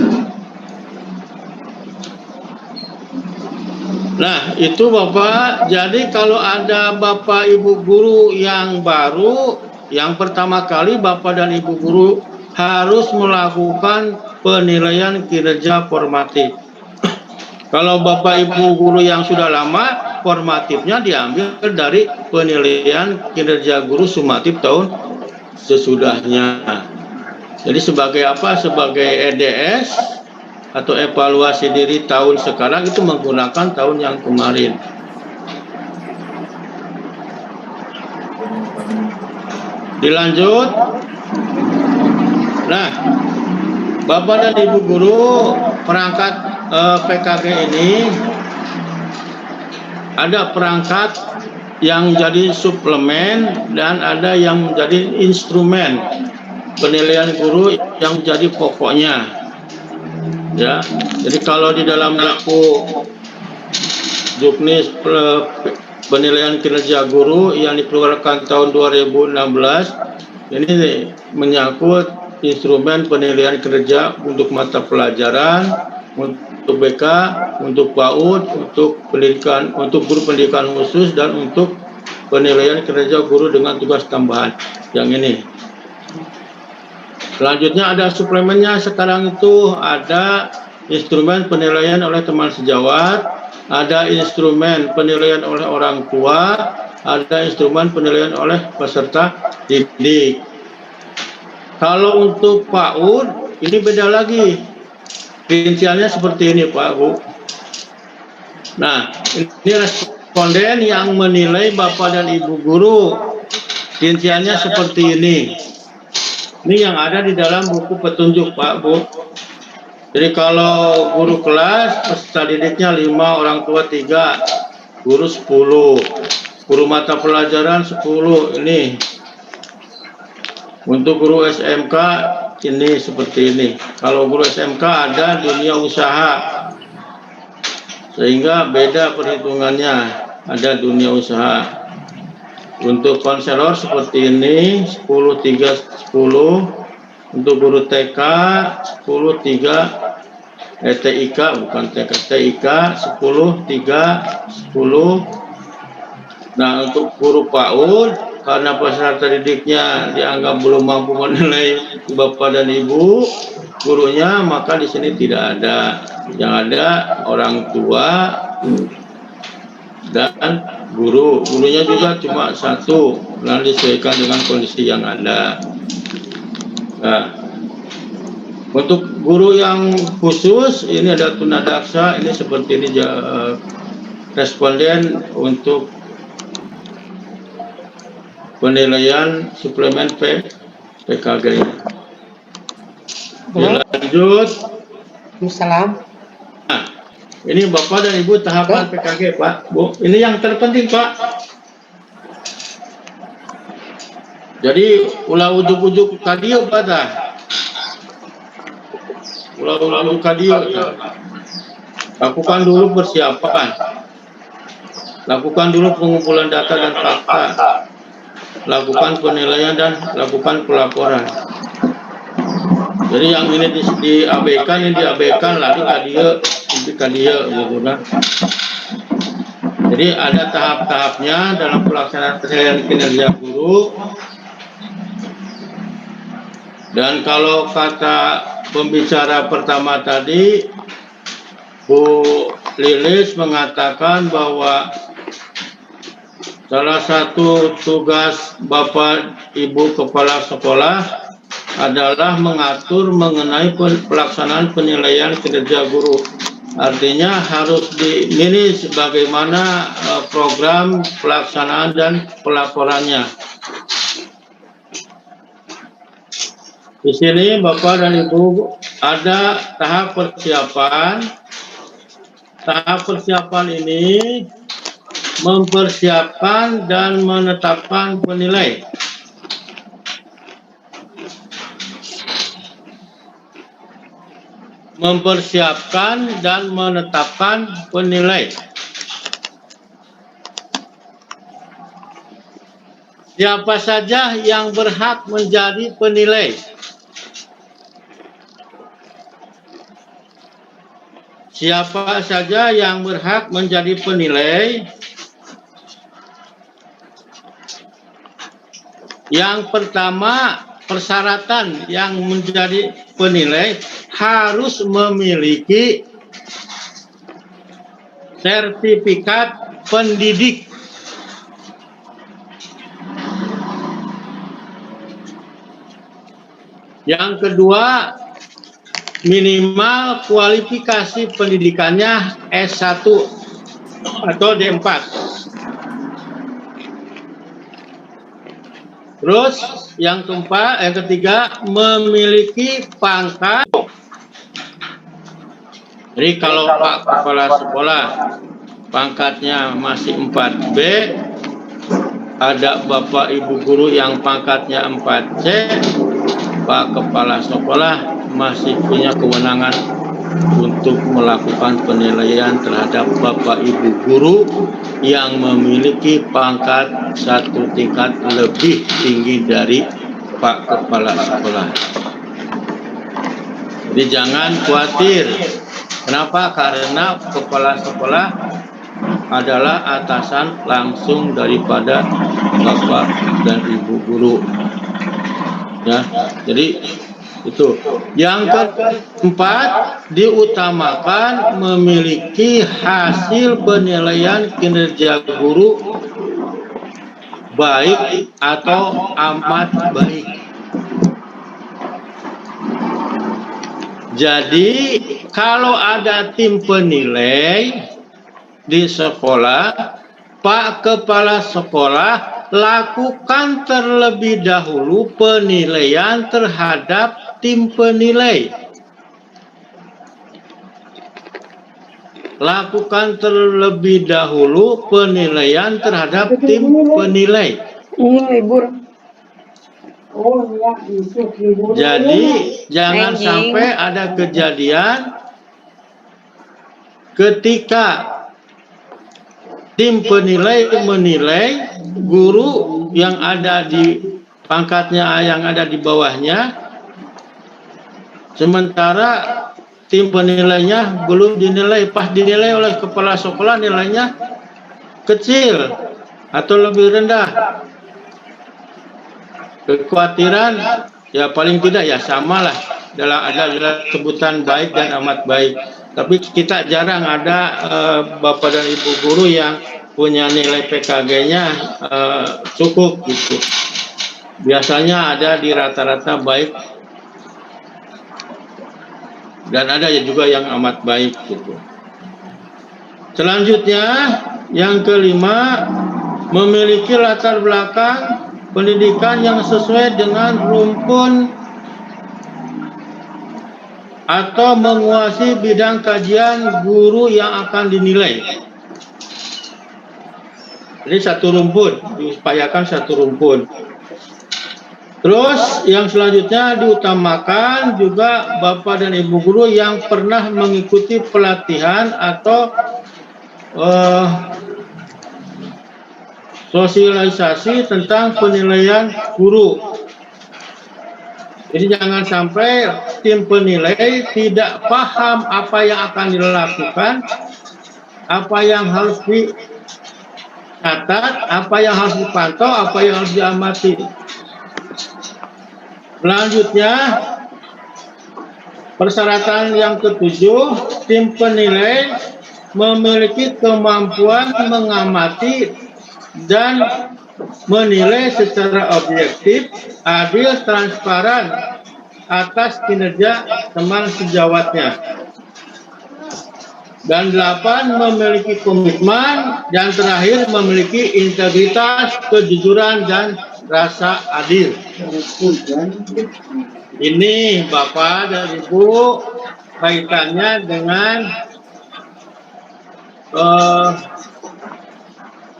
Nah, itu Bapak. Jadi kalau ada Bapak Ibu guru yang baru, yang pertama kali Bapak dan Ibu guru harus melakukan penilaian kinerja formatif. Kalau Bapak Ibu guru yang sudah lama, formatifnya diambil dari penilaian kinerja guru sumatif tahun sesudahnya. Jadi sebagai apa? Sebagai EDS atau evaluasi diri tahun sekarang itu menggunakan tahun yang kemarin. Dilanjut. Nah, Bapak dan Ibu guru, perangkat PKG ini ada perangkat yang menjadi suplemen dan ada yang menjadi instrumen penilaian guru yang menjadi pokoknya. Ya, jadi kalau di dalam buku Juknis penilaian kinerja guru yang dikeluarkan tahun 2016 ini menyangkut instrumen penilaian kinerja untuk mata pelajaran, untuk BK, untuk PAUD, untuk pendidikan, untuk guru pendidikan khusus, dan untuk penilaian kinerja guru dengan tugas tambahan. Yang ini. Selanjutnya ada suplemennya. Sekarang itu ada instrumen penilaian oleh teman sejawat, ada instrumen penilaian oleh orang tua, ada instrumen penilaian oleh peserta didik. Kalau untuk PAUD ini beda lagi. Rinciannya seperti ini, Pak Bu. Nah, ini responden yang menilai Bapak dan Ibu guru. Rinciannya seperti ini. Ini yang ada di dalam buku petunjuk, Pak Bu. Jadi kalau guru kelas, peserta didiknya 5, orang tua 3, guru 10, guru mata pelajaran 10, ini. Untuk guru SMK ini seperti ini. Kalau guru SMK ada dunia usaha, sehingga beda perhitungannya, ada dunia usaha. Untuk konselor seperti ini, 10, 3, 10. Untuk guru TK 10, 3, TIK bukan TK, TIK 10, 3, 10. Nah, untuk guru PAUD karena peserta didiknya dianggap belum mampu menilai Bapak dan Ibu gurunya, maka di sini tidak ada. Yang ada orang tua dan gurunya juga cuma 1, lalu disesuaikan dengan kondisi yang ada. Nah, untuk guru yang khusus ini ada tunadaksa, ini seperti ini responden untuk penilaian suplemen PKG. Lanjut. Salam. Nah, ini Bapak dan Ibu tahapan PKG, Pak, Bu. Ini yang terpenting, Pak. Jadi ulah ujuk-ujuk kadio, Pak. Ulah ujuk kadio. Lakukan dulu persiapan. Lakukan dulu pengumpulan data dan fakta. Lakukan penilaian dan lakukan pelaporan. Jadi yang ini diabaikan, ini diabaikan, lagi kadia, gitu kan. Jadi ada tahap-tahapnya dalam pelaksanaan penilaian kinerja guru. Dan kalau kata pembicara pertama tadi, Bu Lilis mengatakan bahwa salah satu tugas Bapak Ibu Kepala Sekolah adalah mengatur mengenai pelaksanaan penilaian kinerja guru. Artinya harus ini bagaimana program pelaksanaan dan pelaporannya. Di sini Bapak dan Ibu ada tahap persiapan. Tahap persiapan ini mempersiapkan dan menetapkan penilai. Mempersiapkan dan menetapkan penilai. Siapa saja yang berhak menjadi penilai? Siapa saja yang berhak menjadi penilai? Yang pertama, persyaratan yang menjadi penilai harus memiliki sertifikat pendidik. Yang kedua, minimal kualifikasi pendidikannya S1 atau D4. Terus yang ketiga, memiliki pangkat. Jadi kalau Pak Kepala Sekolah pangkatnya masih 4B, ada Bapak Ibu Guru yang pangkatnya 4C, Pak Kepala Sekolah masih punya kewenangan untuk melakukan penilaian terhadap Bapak Ibu Guru yang memiliki pangkat 1 tingkat lebih tinggi dari Pak Kepala Sekolah. Jadi jangan khawatir. Kenapa? Karena Kepala Sekolah adalah atasan langsung daripada Bapak dan Ibu Guru. Ya, jadi itu. Yang keempat, diutamakan memiliki hasil penilaian kinerja guru baik atau amat baik. Jadi kalau ada tim penilai di sekolah, Pak Kepala Sekolah lakukan terlebih dahulu penilaian terhadap tim penilai. Lakukan terlebih dahulu penilaian terhadap tim penilai. Jadi jangan sampai ada kejadian ketika tim penilai menilai guru yang ada di pangkatnya yang ada di bawahnya, sementara tim penilainya belum dinilai, pas dinilai oleh kepala sekolah nilainya kecil atau lebih rendah. Kekhawatiran ya paling tidak ya samalah ada sebutan baik dan amat baik. Tapi kita jarang ada Bapak dan Ibu guru yang punya nilai PKG-nya cukup gitu. Biasanya ada di rata-rata baik dan ada juga yang amat baik gitu. Selanjutnya yang kelima, memiliki latar belakang pendidikan yang sesuai dengan rumpun atau menguasai bidang kajian guru yang akan dinilai. Jadi satu rumpun, diupayakan satu rumpun. Terus yang selanjutnya diutamakan juga Bapak dan Ibu guru yang pernah mengikuti pelatihan atau sosialisasi tentang penilaian guru. Jadi jangan sampai tim penilai tidak paham apa yang akan dilakukan, apa yang harus dicatat, apa yang harus dipantau, apa yang harus diamati. Selanjutnya, persyaratan yang ketujuh, tim penilai memiliki kemampuan mengamati dan menilai secara objektif, adil, transparan atas kinerja teman sejawatnya. Dan 8, memiliki komitmen, dan terakhir memiliki integritas, kejujuran, dan rasa adil. Ini Bapak dan Ibu kaitannya dengan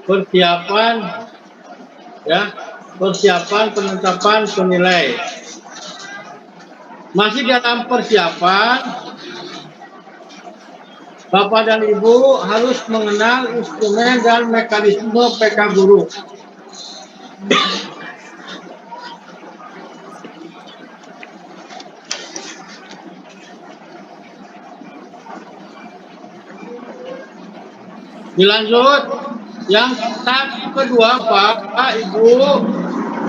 persiapan penetapan penilai. Masih dalam persiapan, Bapak dan Ibu harus mengenal instrumen dan mekanisme PK Guru. Dilanjut, yang tahap kedua Pak Ibu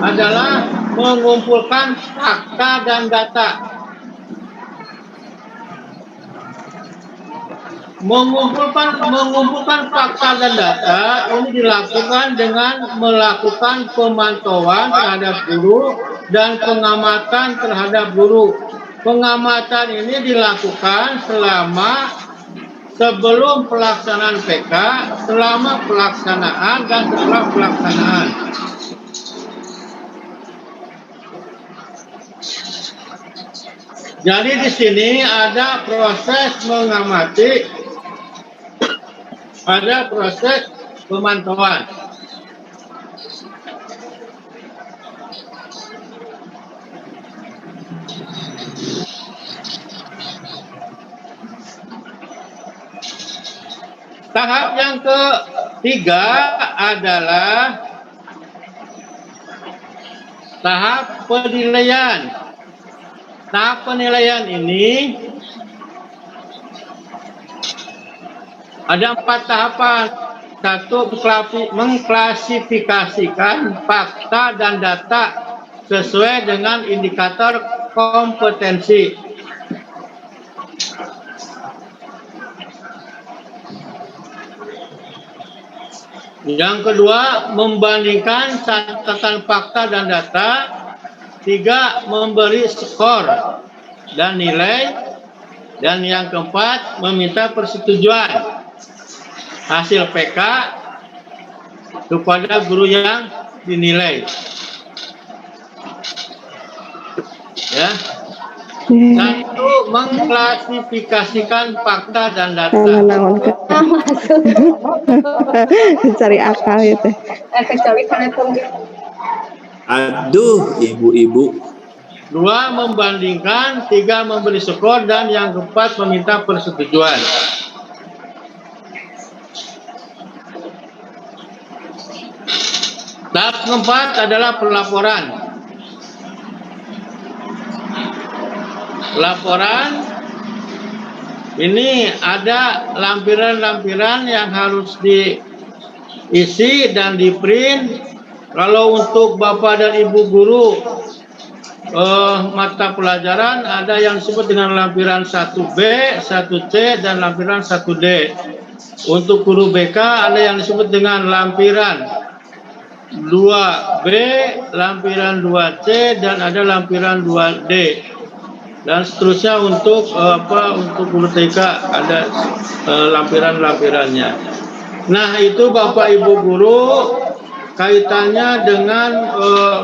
adalah mengumpulkan fakta dan data. mengumpulkan fakta dan data ini dilakukan dengan melakukan pemantauan terhadap guru dan pengamatan terhadap guru. Pengamatan ini dilakukan selama sebelum pelaksanaan PK, selama pelaksanaan dan setelah pelaksanaan. Jadi di sini ada proses mengamati, ada proses pemantauan. Tahap yang ketiga adalah tahap penilaian. Tahap penilaian ini ada 4 tahapan. Satu, mengklasifikasikan fakta dan data sesuai dengan indikator kompetensi. Yang kedua, membandingkan catatan fakta dan data. 3, memberi skor dan nilai. Dan yang keempat, meminta persetujuan hasil PK kepada guru yang dinilai. Ya. Satu, mengklasifikasikan fakta dan data. Cari akal itu. Aduh, ibu-ibu. 2, membandingkan. 3, memberi skor. Dan yang keempat, meminta persetujuan. Tahap keempat adalah pelaporan. Laporan ini ada lampiran-lampiran yang harus diisi dan di print. Kalau untuk Bapak dan Ibu guru mata pelajaran ada yang disebut dengan lampiran 1B, 1C, dan lampiran 1D. Untuk guru BK ada yang disebut dengan lampiran 2B, lampiran 2C, dan ada lampiran 2D. Dan seterusnya untuk untuk guru TK ada lampiran-lampirannya. Nah, itu Bapak Ibu guru kaitannya dengan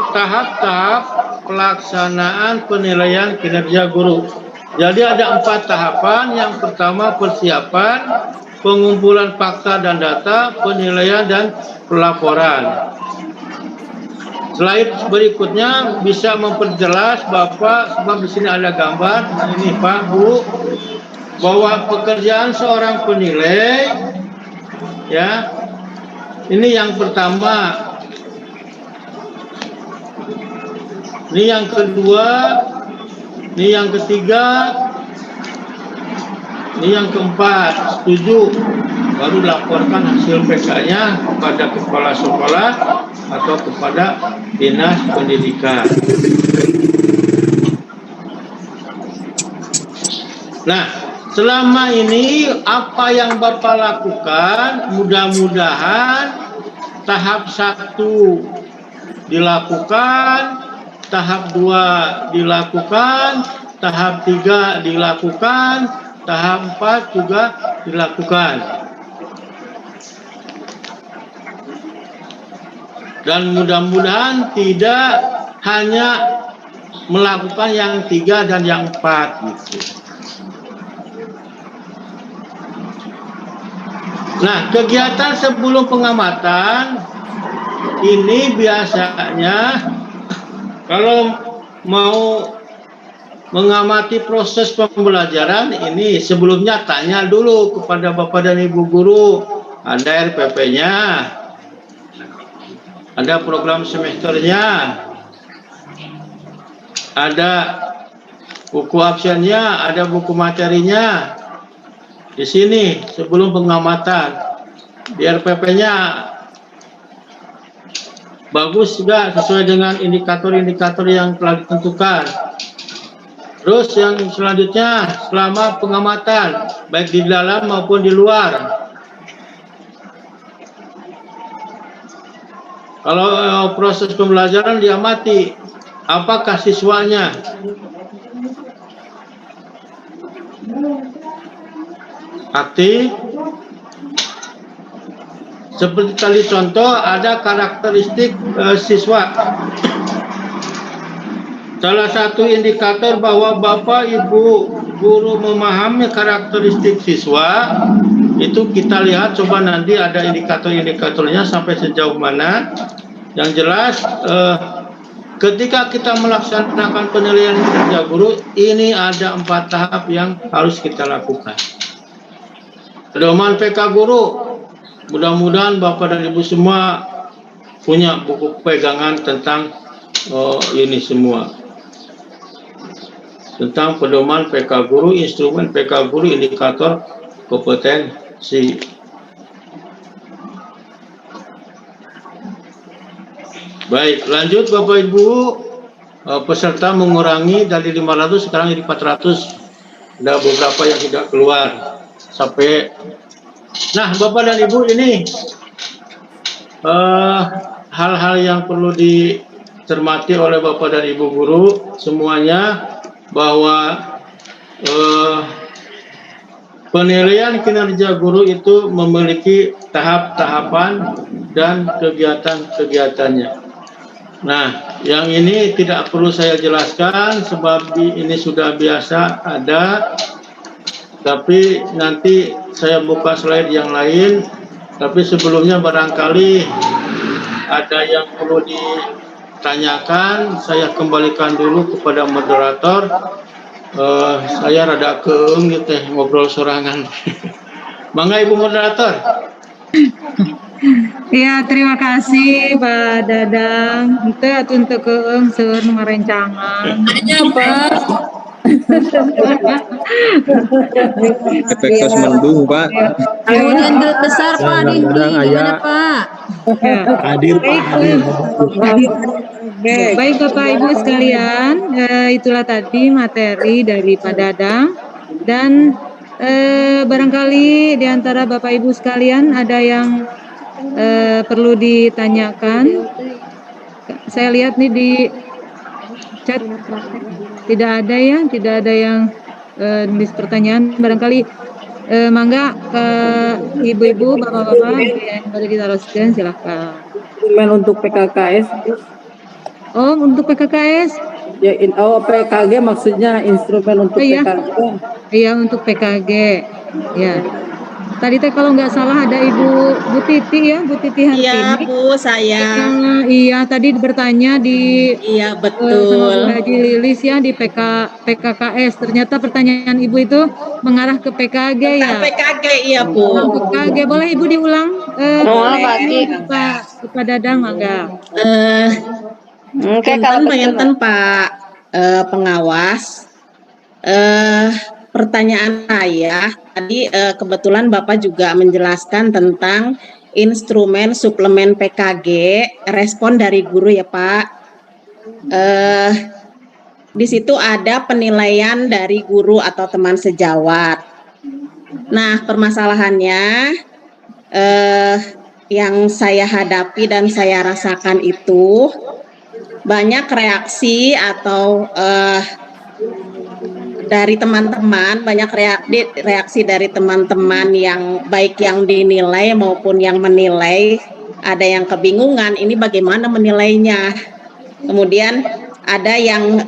tahap-tahap pelaksanaan penilaian kinerja guru. Jadi ada 4 tahapan. Yang pertama persiapan, pengumpulan fakta dan data, penilaian dan pelaporan. Slide berikutnya bisa memperjelas Bapak, sebab di sini ada gambar. Ini Pak Bu, bahwa pekerjaan seorang penilai, ya, ini yang pertama, ini yang kedua, ini yang ketiga, ini yang keempat. Setuju, baru laporkan hasil PK-nya kepada kepala sekolah atau kepada dinas pendidikan. Nah, selama ini apa yang Bapak lakukan, mudah-mudahan tahap 1 dilakukan, tahap 2 dilakukan, tahap 3 dilakukan, tahap 4 juga dilakukan. Dan mudah-mudahan tidak hanya melakukan yang 3 dan yang 4 gitu. Nah, kegiatan sebelum pengamatan ini biasanya kalau mau mengamati proses pembelajaran ini sebelumnya tanya dulu kepada Bapak dan Ibu guru, ada RPP-nya, ada program semesternya, ada buku absennya, ada buku materinya. Di sini sebelum pengamatan, di RPP-nya bagus juga sesuai dengan indikator-indikator yang telah ditentukan. Terus yang selanjutnya, selama pengamatan, baik di dalam maupun di luar. Kalau proses pembelajaran diamati, apakah siswanya aktif? Seperti tadi contoh, ada karakteristik siswa. Salah satu indikator bahwa Bapak Ibu guru memahami karakteristik siswa itu kita lihat, coba nanti ada indikator-indikatornya sampai sejauh mana. Yang jelas ketika kita melaksanakan penilaian kinerja guru ini ada 4 tahap yang harus kita lakukan. Pedoman PK guru, mudah-mudahan Bapak dan Ibu semua punya buku pegangan tentang ini semua. Tentang pedoman PK guru, instrumen PK guru, indikator kompetensi. Baik, lanjut Bapak Ibu. Peserta mengurangi dari 500 sekarang jadi 400. Ada beberapa yang tidak keluar sampai. Nah, Bapak dan Ibu, ini hal-hal yang perlu dicermati oleh Bapak dan Ibu guru semuanya, bahwa penilaian kinerja guru itu memiliki tahap-tahapan dan kegiatan-kegiatannya. Nah, yang ini tidak perlu saya jelaskan sebab ini sudah biasa ada, tapi nanti saya buka slide yang lain. Tapi sebelumnya barangkali ada yang perlu ditanyakan, saya kembalikan dulu kepada moderator. Saya rada keung gitu ngobrol sorangan. Mangga Ibu moderator. Ya, terima kasih Pak Dadang. Itu untuk keung seur merencangan. Hanya Pak. Efek sos mendung, Pak. Kemudian besar Pak Dingki, gimana Pak? Hadir Pak, hadir. Baik Bapak Ibu sekalian, itulah tadi materi dari Pak Dadang. Dan barangkali di antara Bapak Ibu sekalian ada yang perlu ditanyakan. Saya lihat nih di chat tidak ada ya, tidak ada yang nulis pertanyaan. Barangkali mangga ke ibu-ibu, bapak-bapak yang boleh diteruskan, silahkan. Untuk PKKS, Oh, untuk PKKS? ya PKG maksudnya instrumen untuk Iya. PKG. Iya, untuk PKG. Ya. Tadi teh kalau nggak salah ada Bu Titi ya, Bu Titi Hartini. Iya Bu, saya. Iya, tadi bertanya di Iya sama Bu betul. Haji Lilis ya di PKKS. Ternyata pertanyaan Ibu itu mengarah ke PKG ya. PKG iya Bu. PKG boleh Ibu diulang? Pak Dadang mangga. Punten Pak pengawas. Pertanyaan saya tadi kebetulan Bapak juga menjelaskan tentang instrumen suplemen PKG, respon dari guru ya Pak. Di situ ada penilaian dari guru atau teman sejawat. Nah, permasalahannya yang saya hadapi dan saya rasakan itu banyak reaksi atau dari teman-teman, banyak reaksi dari teman-teman yang baik yang dinilai maupun yang menilai. Ada yang kebingungan, ini bagaimana menilainya. Kemudian ada yang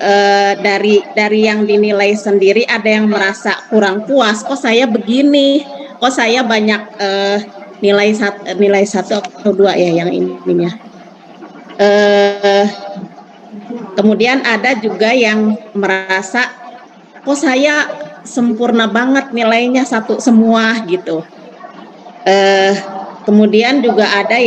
dari yang dinilai sendiri, ada yang merasa kurang puas. Kok saya begini? Kok saya banyak nilai 1 atau 2 ya yang ininya. Kemudian ada juga yang merasa kok saya sempurna banget nilainya 1 semua gitu. Kemudian juga ada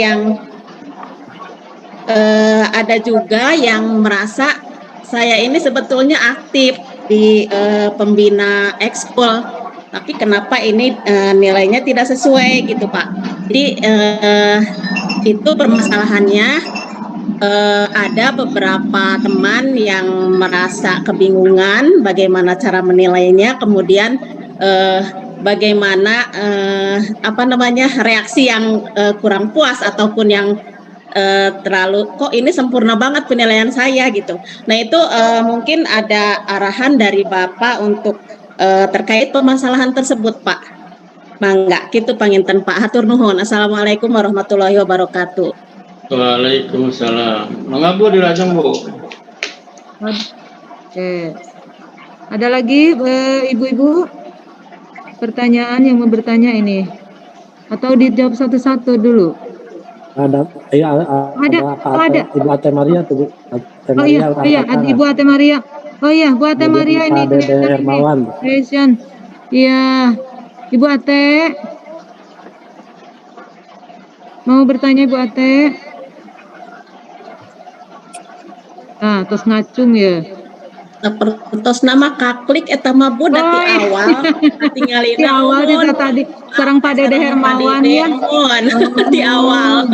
juga yang merasa saya ini sebetulnya aktif di pembina ekskul, tapi kenapa ini nilainya tidak sesuai gitu Pak. Jadi itu permasalahannya ada beberapa teman yang merasa kebingungan bagaimana cara menilainya, kemudian bagaimana reaksi yang kurang puas ataupun yang terlalu kok ini sempurna banget penilaian saya gitu. Nah itu mungkin ada arahan dari Bapak untuk terkait permasalahan tersebut Pak. Mangga, gitu panginten Pak. Hatur nuhun. Assalamualaikum warahmatullahi wabarakatuh. Waalaikumsalam. Mangga Bu, dilajeng Bu. Oke. Ada lagi ibu-ibu pertanyaan yang mau bertanya ini? Atau dijawab satu-satu dulu? Ada, Ada. Ibu Ate Maria tuh, Bu. Ate Oh iya, Maria, Ibu Ate Maria. Oh iya, Bu Ate Maria ini. Pak Dede Hermawan. Iya, Ibu Ate. Mau bertanya Ibu Ate? Ah, terus ngacung ya. Pertos nama kaklik eta mah Bu da ti awal tinggalin di awal itu tadi sareng Pak Dede Hermawan ya. Di awal.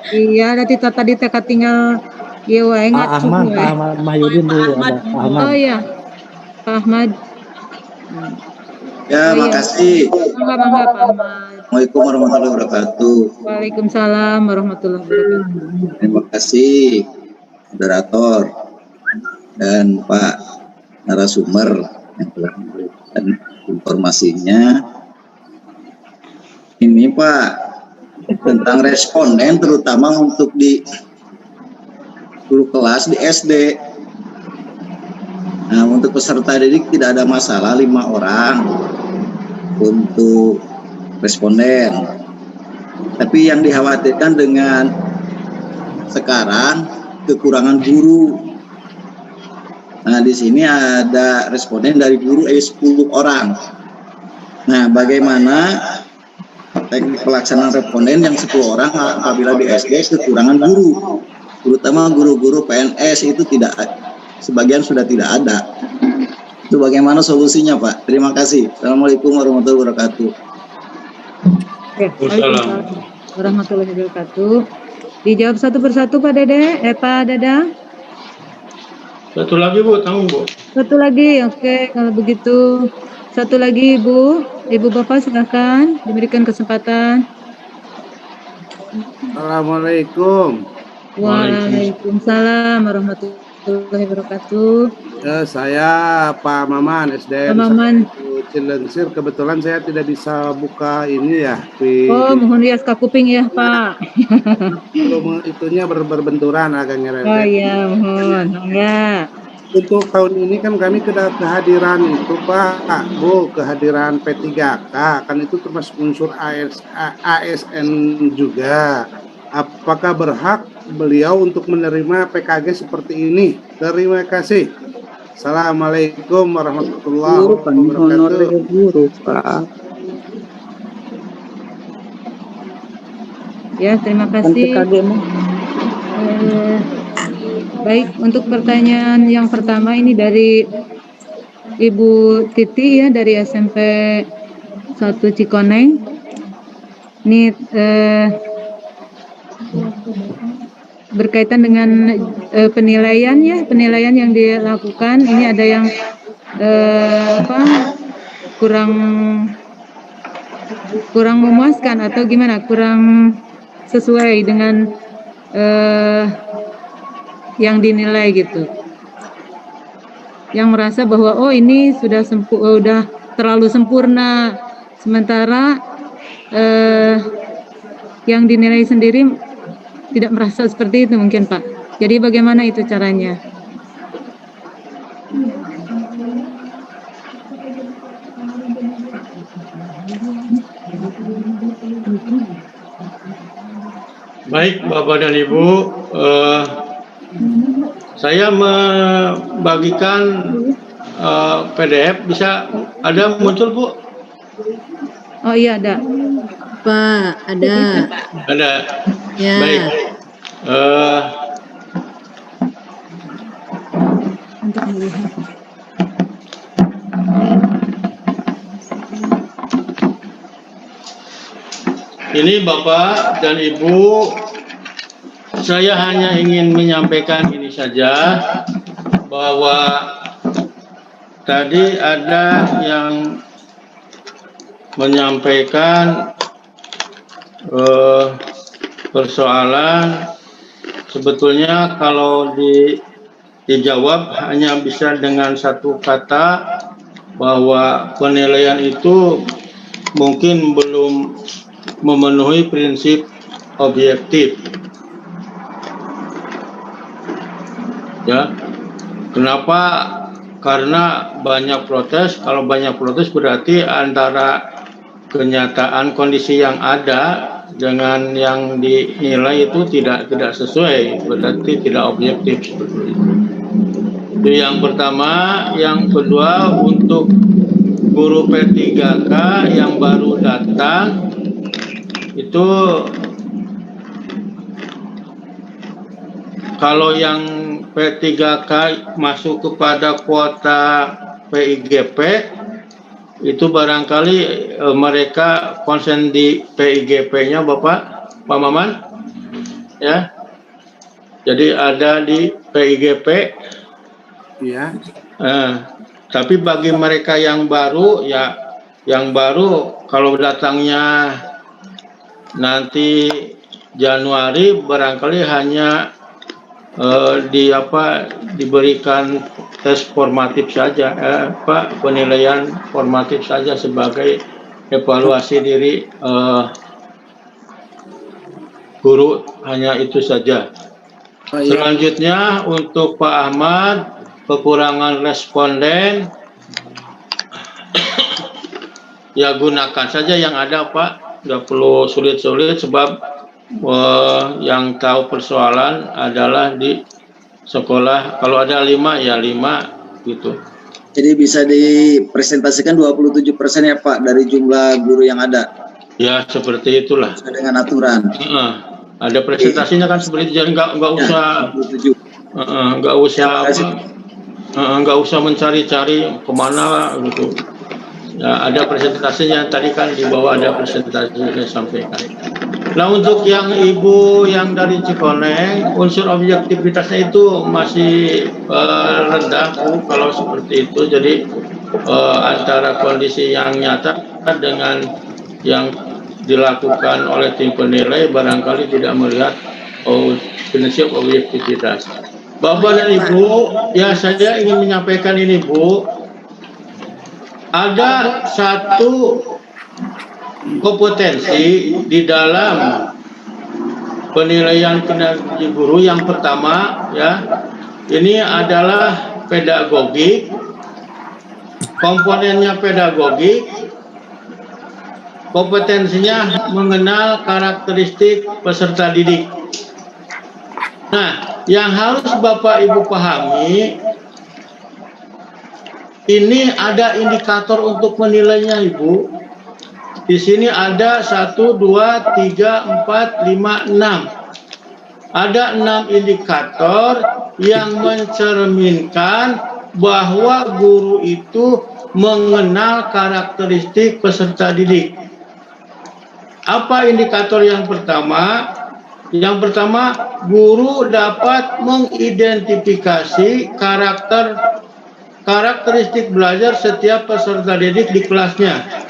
Iya, tadi teka tinggal ieu wae ngacung Pak Ahmad Mahyudin Bu, ada Pak Ahmad. Oh iya. Pak Ahmad. Ya, makasih. Mangga Pak Ahmad. Assalamualaikum warahmatullahi wabarakatuh. Waalaikumsalam warahmatullahi wabarakatuh. Terima kasih moderator dan Pak narasumber yang telah memberikan informasinya. Ini Pak, tentang responden terutama untuk di guru kelas di SD. Nah, untuk peserta didik tidak ada masalah 5 orang untuk responden. Tapi yang dikhawatirkan dengan sekarang kekurangan guru. Nah, di sini ada responden dari guru 10 orang. Nah, bagaimana teknik pelaksanaan responden yang 10 orang apabila di SD kekurangan guru, terutama guru-guru PNS itu tidak, sebagian sudah tidak ada. Itu bagaimana solusinya Pak? Terima kasih. Assalamualaikum warahmatullahi wabarakatuh. Waalaikumsalam warahmatullahi wabarakatuh. Dijawab satu persatu Pak Dede, Pak Dadang. Satu lagi Bu, tanggung Bu. Satu lagi, oke. Kalau begitu, satu lagi Ibu Bapak silakan diberikan kesempatan. Assalamualaikum. Waalaikumsalam warahmatullahi wabarakatuh. Saya Pak Maman, SDN Pak Maman. Cilengsi. Kebetulan saya tidak bisa buka ini ya. Oh, mohon rias kuping ya Pak. Itunya berbenturan agak nyerempet. Oh iya, mohon. Ya. Untuk tahun ini kan kami kehadiran itu Pak, Bu, kehadiran P3K, kan itu termasuk unsur ASN juga. Apakah berhak beliau untuk menerima PKG seperti ini? Terima kasih. Assalamualaikum warahmatullahi wabarakatuh. Guru, Pak. Ya, terima kasih. Baik, untuk pertanyaan yang pertama ini dari Ibu Titi ya, dari SMP 1 Cikoneng. Ini berkaitan dengan penilaian ya, penilaian yang dilakukan. Ini ada yang kurang memuaskan atau gimana, kurang sesuai dengan yang dinilai gitu, yang merasa bahwa oh ini sudah terlalu sempurna, sementara yang dinilai sendiri tidak merasa seperti itu mungkin Pak. Jadi bagaimana itu caranya? Baik Bapak dan Ibu, saya membagikan PDF, bisa ada muncul Bu? Oh iya ada Pak, ada. Ada. Ya. Baik. Untuk melihat. Ini Bapak dan Ibu Saya hanya ingin menyampaikan ini saja, bahwa tadi ada yang menyampaikan persoalan sebetulnya kalau dijawab hanya bisa dengan satu kata, bahwa penilaian itu mungkin belum memenuhi prinsip objektif. Ya, kenapa? Karena banyak protes. Kalau banyak protes berarti antara kenyataan kondisi yang ada dengan yang dinilai itu tidak sesuai, berarti tidak objektif seperti itu. Itu yang pertama. Yang kedua, untuk guru P3K yang baru datang itu, kalau yang P3K masuk kepada kuota PIGP itu barangkali mereka konsen di PIGP-nya Pak Maman, ya. Jadi ada di PIGP. Iya. Tapi bagi mereka yang baru, ya, yang baru kalau datangnya nanti Januari barangkali hanya diberikan tes formatif saja, penilaian formatif saja sebagai evaluasi diri guru, hanya itu saja. Selanjutnya untuk Pak Ahmad, kekurangan responden ya gunakan saja yang ada Pak, nggak perlu sulit-sulit, sebab yang tahu persoalan adalah di sekolah. Kalau ada 5 ya 5 gitu. Jadi bisa dipresentasikan 27% ya Pak dari jumlah guru yang ada. Ya seperti itulah. Sesuai dengan aturan. Ada presentasinya kan seperti itu, jadi nggak usah mencari-cari kemana gitu. Ya, ada presentasinya, tadi kan di bawah ada presentasi saya sampaikan. Nah, untuk yang ibu yang dari Cikoneng, unsur objektivitasnya itu masih rendah kalau seperti itu. Jadi antara kondisi yang nyata dengan yang dilakukan oleh tim penilai barangkali tidak melihat prinsip objektivitas. Bapak dan Ibu, ya saya ingin menyampaikan ini Bu, ada satu kompetensi di dalam penilaian kinerja guru. Yang pertama, ya, ini adalah pedagogik. Komponennya pedagogik, kompetensinya mengenal karakteristik peserta didik. Nah, yang harus Bapak Ibu pahami, ini ada indikator untuk menilainya Ibu. Di sini ada 1, 2, 3, 4, 5, 6. Ada 6 indikator yang mencerminkan bahwa guru itu mengenal karakteristik peserta didik. Apa indikator yang pertama? Yang pertama, guru dapat mengidentifikasi karakteristik belajar setiap peserta didik di kelasnya.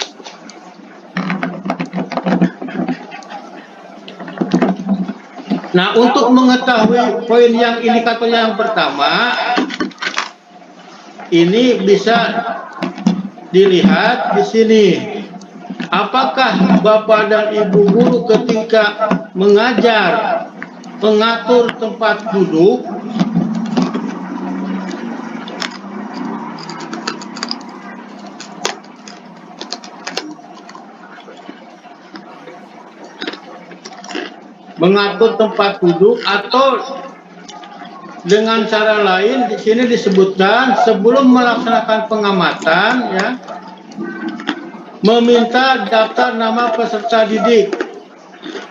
Nah, untuk mengetahui poin yang indikator yang pertama, ini bisa dilihat di sini. Apakah Bapak dan Ibu guru ketika mengajar, mengatur tempat duduk, atau dengan cara lain di sini disebutkan sebelum melaksanakan pengamatan, ya, meminta daftar nama peserta didik.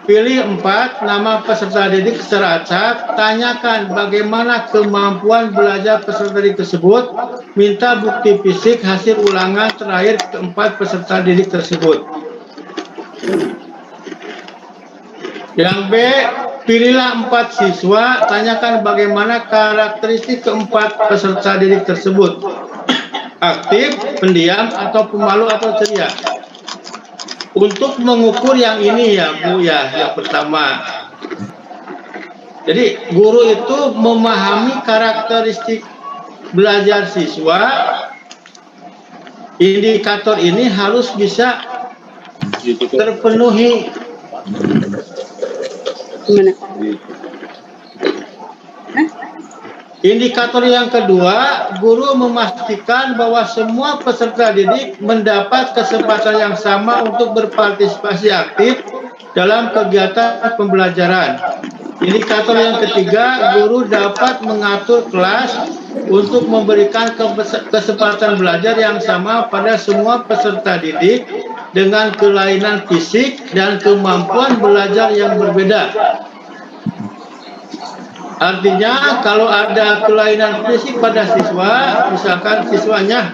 Pilih 4 nama peserta didik secara acak, tanyakan bagaimana kemampuan belajar peserta didik tersebut, minta bukti fisik hasil ulangan terakhir ke-4 peserta didik tersebut. Yang B, pilihlah 4 siswa, tanyakan bagaimana karakteristik keempat peserta didik tersebut. Aktif, pendiam, atau pemalu atau ceria. Untuk mengukur yang ini ya Bu ya, yang pertama. Jadi guru itu memahami karakteristik belajar siswa. Indikator ini harus bisa terpenuhi. Indikator yang kedua, guru memastikan bahwa semua peserta didik mendapat kesempatan yang sama untuk berpartisipasi aktif dalam kegiatan pembelajaran. Indikator yang ketiga, guru dapat mengatur kelas untuk memberikan kesempatan belajar yang sama pada semua peserta didik dengan kelainan fisik dan kemampuan belajar yang berbeda. Artinya kalau ada kelainan fisik pada siswa, misalkan siswanya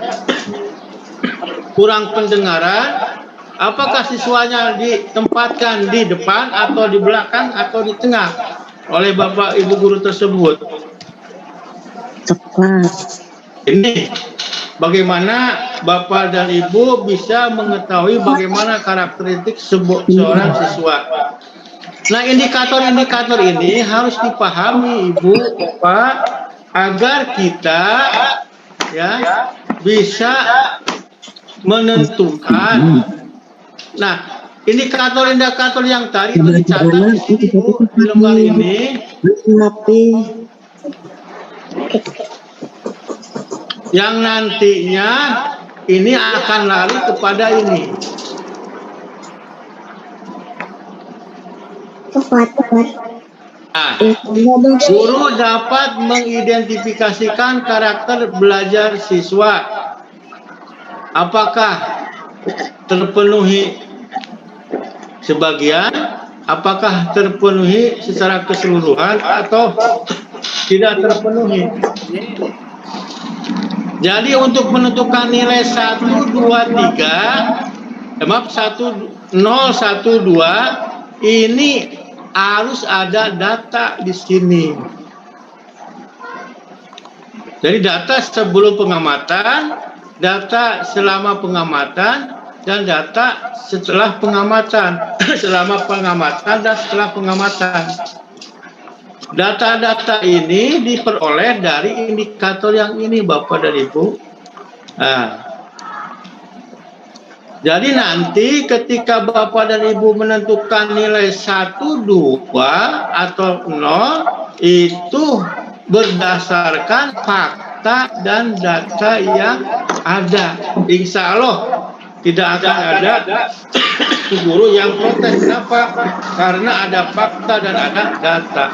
kurang pendengaran, apakah siswanya ditempatkan di depan atau di belakang atau di tengah oleh Bapak Ibu guru tersebut? Tepat. Ini bagaimana Bapak dan Ibu bisa mengetahui bagaimana karakteristik seorang siswa. Nah, indikator-indikator ini harus dipahami Ibu, Bapak, agar kita ya bisa menentukan. Nah, indikator-indikator yang tadi itu dicatat di sini Bu, di lembar ini. Yang nantinya ini akan lari kepada ini. Nah, guru dapat mengidentifikasikan karakter belajar siswa. Apakah terpenuhi sebagian, apakah terpenuhi secara keseluruhan atau tidak terpenuhi. Jadi untuk menentukan nilai 1, 2, 3, maaf 1, 0, 1, 2, ini harus ada data di sini. Jadi data sebelum pengamatan, data selama pengamatan, dan data setelah pengamatan, selama pengamatan dan setelah pengamatan. Data-data ini diperoleh dari indikator yang ini, Bapak dan Ibu. Nah, jadi nanti ketika Bapak dan Ibu menentukan nilai 1, 2, atau 0, itu berdasarkan fakta dan data yang ada. Insya Allah tidak akan ada guru yang protes. Kenapa? Karena ada fakta dan ada data.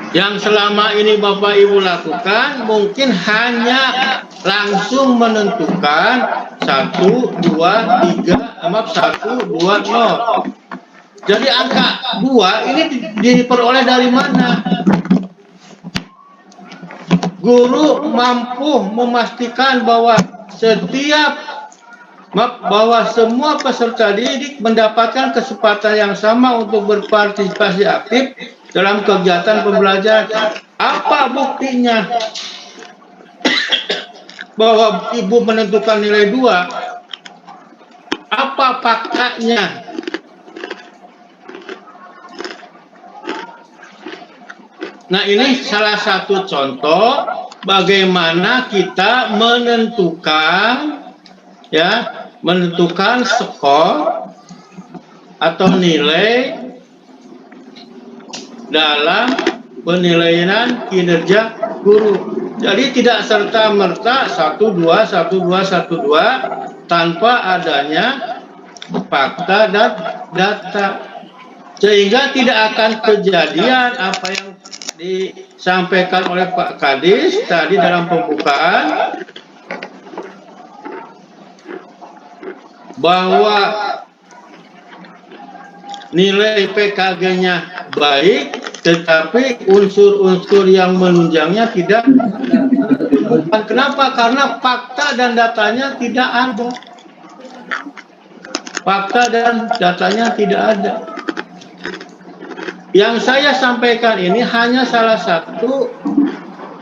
Yang selama ini Bapak Ibu lakukan mungkin hanya langsung menentukan 1, 2, 3, maaf 1, 2, 0. Jadi angka 2 ini diperoleh dari mana? Guru mampu memastikan bahwa bahwa semua peserta didik mendapatkan kesempatan yang sama untuk berpartisipasi aktif dalam kegiatan pembelajaran. Apa buktinya bahwa Ibu menentukan nilai 2? Apa faktanya? Nah, ini salah satu contoh bagaimana kita menentukan skor atau nilai dalam penilaian kinerja guru. Jadi tidak serta-merta 1, 2, 1, 2, 1, 2 tanpa adanya fakta dan data. Sehingga tidak akan kejadian apa yang disampaikan oleh Pak Kadis tadi dalam pembukaan, bahwa nilai PKG-nya baik, tetapi unsur-unsur yang menunjangnya tidak. Kenapa? Karena fakta dan datanya tidak ada. fakta dan datanya tidak ada. Yang saya sampaikan ini hanya salah satu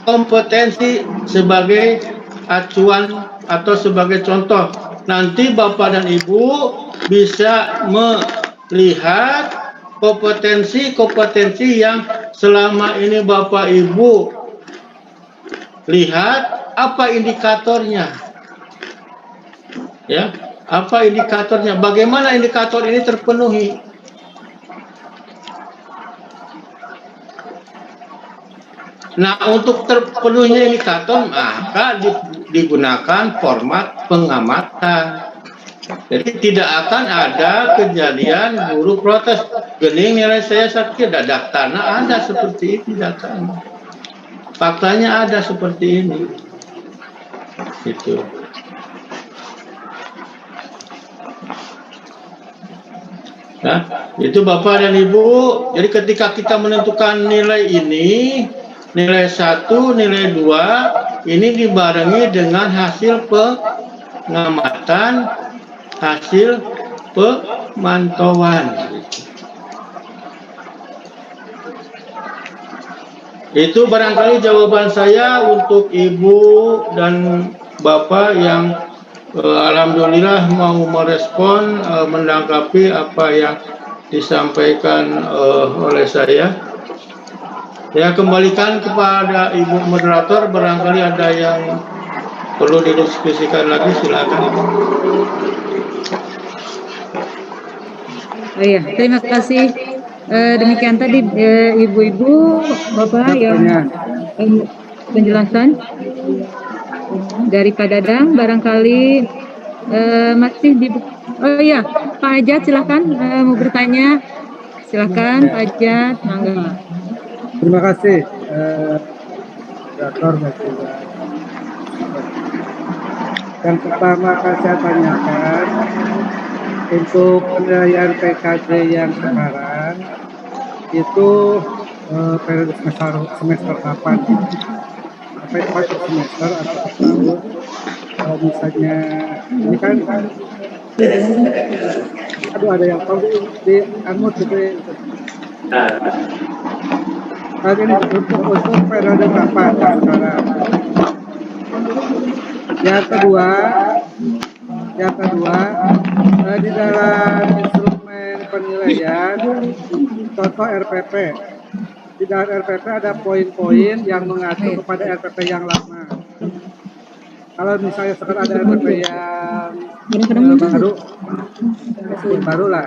kompetensi sebagai acuan atau sebagai contoh. Nanti Bapak dan Ibu bisa melihat kompetensi-kompetensi yang selama ini Bapak Ibu lihat, apa indikatornya. Ya, apa indikatornya? Bagaimana indikator ini terpenuhi? Nah, untuk terpenuhnya indikator, maka digunakan format pengamatan. Jadi tidak akan ada kejadian guru protes. Gening nilai saya sakit, datanya ada seperti ini datanya. Faktanya ada seperti ini. Gitu. Nah, itu Bapak dan Ibu. Jadi ketika kita menentukan nilai ini, nilai 1, nilai 2, ini dibarengi dengan hasil pengamatan, hasil pemantauan. Itu barangkali jawaban saya untuk Ibu dan Bapak yang alhamdulillah mau merespon, menanggapi apa yang disampaikan oleh saya. Saya kembalikan kepada Ibu moderator, barangkali ada yang perlu didiskusikan lagi, silakan. Oh iya, terima kasih. Demikian tadi ibu-ibu, bapak yang penjelasan dari Pak Dadang. Barangkali masih di. Oh iya, Pak Ajat silakan mau bertanya. Silakan Pak Ajat, mangga. Terima kasih, Dr. Basila. Yang pertama akan saya tanyakan, untuk penilaian PKJ yang sekarang itu periode semester kapan? Apa itu per semester atau per tahun? Kalau misalnya ini kan, aduh ada yang tahu di Anmut gitu ya. Kali ini untuk periode kapan sekarang? Yang kedua, di dalam instrumen penilaian contoh RPP, di dalam RPP ada poin-poin yang mengacu kepada RPP yang lama. Kalau misalnya sekarang ada RPP yang baru lah,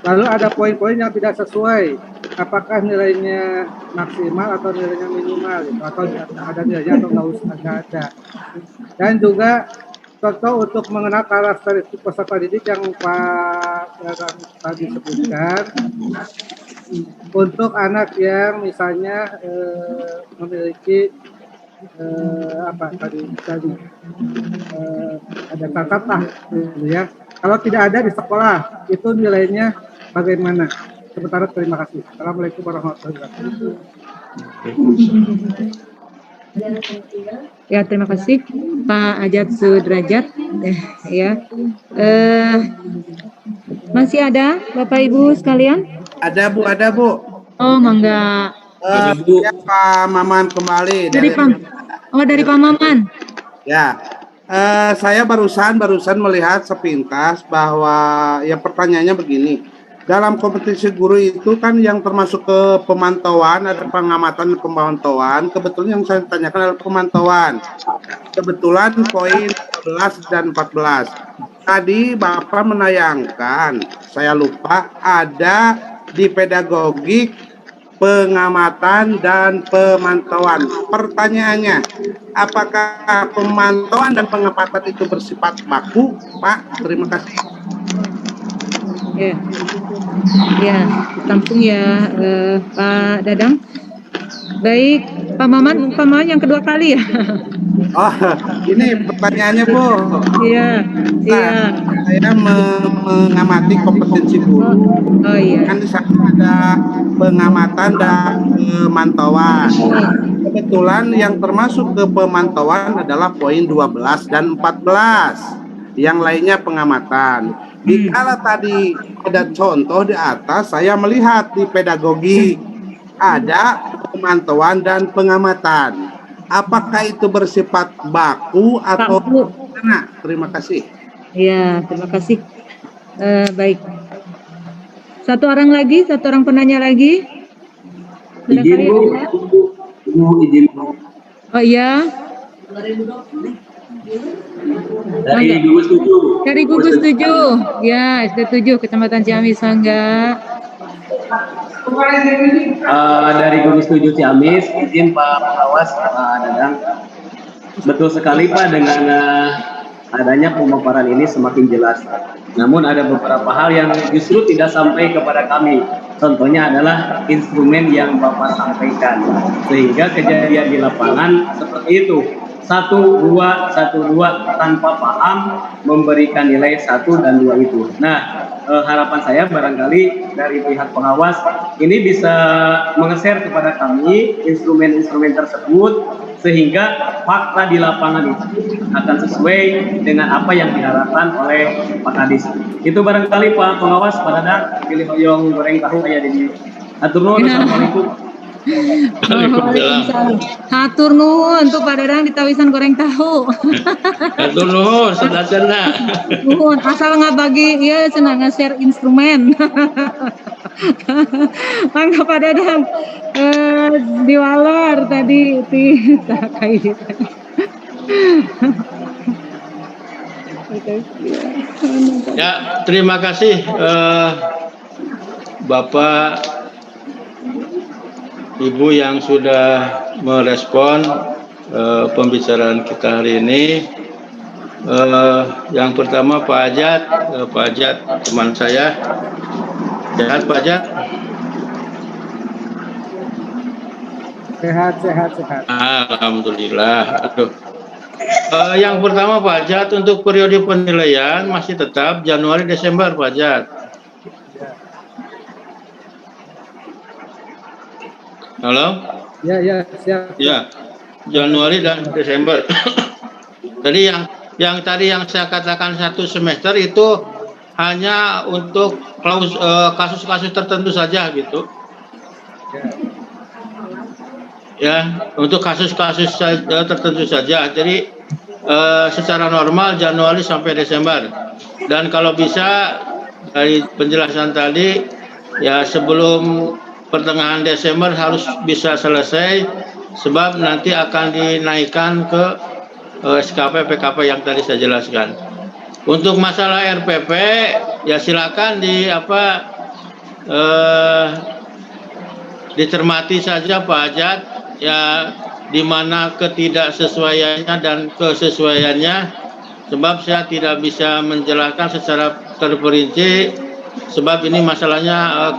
lalu ada poin-poin yang tidak sesuai, apakah nilainya maksimal atau nilainya minimal, atau ada nilainya atau nggak ada. Dan juga contoh untuk mengenal karakteristik peserta didik yang Pak tadi sebutkan, untuk anak yang misalnya memiliki ada cacat lah, gitu ya. Kalau tidak ada di sekolah, itu nilainya bagaimana? Sementara terima kasih. Assalamualaikum warahmatullahi wabarakatuh. Ya, terima kasih Pak Ajat Sudrajat. Ya, masih ada Bapak Ibu sekalian? Ada Bu. Oh, mangga. Ya, Pak Maman kembali Dari Pak Maman. Ya, saya barusan melihat sepintas bahwa ya pertanyaannya begini. Dalam kompetisi guru itu kan yang termasuk ke pemantauan, ada pengamatan dan pemantauan. Kebetulan yang saya tanyakan adalah pemantauan. Kebetulan poin 11 dan 14. Tadi Bapak menayangkan, saya lupa, ada di pedagogik pengamatan dan pemantauan. Pertanyaannya, apakah pemantauan dan pengamatan itu bersifat baku, Pak? Terima kasih. Ya, langsung ya Pak Dadang. Baik, Pak Maman yang kedua kali ya. Oh, ini pertanyaannya Bu. Iya. Saya mengamati kompetensi guru. Oh iya. Kan di sana ada pengamatan dan pemantauan. Kebetulan yang termasuk ke pemantauan adalah poin 12 dan 14. Yang lainnya pengamatan. Dikala tadi ada contoh di atas, saya melihat di pedagogi ada pemantauan dan pengamatan. Apakah itu bersifat baku atau mana? Terima kasih. Ya, terima kasih. Baik. Satu orang penanya lagi. Izin Bu, izin Bu. Oh iya. Dari gugus 7. Dari gugus 7. Ya, SD 7 Kecamatan Ciamis, Sangga. Dari gugus 7 Ciamis, izin Pak Pengawas, Pak Dadang. Betul sekali Pak, dengan adanya pemaparan ini semakin jelas. Namun ada beberapa hal yang justru tidak sampai kepada kami. Contohnya adalah instrumen yang Bapak sampaikan. Sehingga kejadian di lapangan seperti itu. 1, 2 tanpa paham memberikan nilai 1 dan 2 itu. Nah, harapan saya barangkali dari pihak pengawas ini bisa mengeser kepada kami instrumen-instrumen tersebut sehingga fakta di lapangan itu akan sesuai dengan apa yang diharapkan oleh Pak Kadis. Itu barangkali Pak Pengawas, Pak Dadang, pilih hoyong goreng tahu kayak di atur nuhun. Assalamualaikum. Waalaikumsalam. Hatur nuhun untuk Pak Dadang di tawisan goreng tahu. Hatur nuhun, sedasana. Nuhun, asal nggak bagi, ya senang nge-share instrumen. Mangga Pak Dadang di Walor tadi kayak Ya, terima kasih Bapak Ibu yang sudah merespon pembicaraan kita hari ini. Yang pertama Pak Ajat teman saya. Sehat Pak Ajat? Sehat. Alhamdulillah. Aduh. Yang pertama Pak Ajat, untuk periode penilaian masih tetap Januari Desember Pak Ajat. Halo? Ya, siap. Ya, Januari dan Desember. Tadi yang tadi yang saya katakan 1 semester itu hanya untuk kasus-kasus tertentu saja gitu. Ya, untuk kasus-kasus tertentu saja. Jadi secara normal Januari sampai Desember. Dan kalau bisa dari penjelasan tadi ya sebelum pertengahan Desember harus bisa selesai, sebab nanti akan dinaikkan ke SKP PKP yang tadi saya jelaskan. Untuk masalah RPP ya silakan dicermati saja Pak Ajat, ya di mana ketidaksesuaiannya dan kesesuaiannya, sebab saya tidak bisa menjelaskan secara terperinci. Sebab ini masalahnya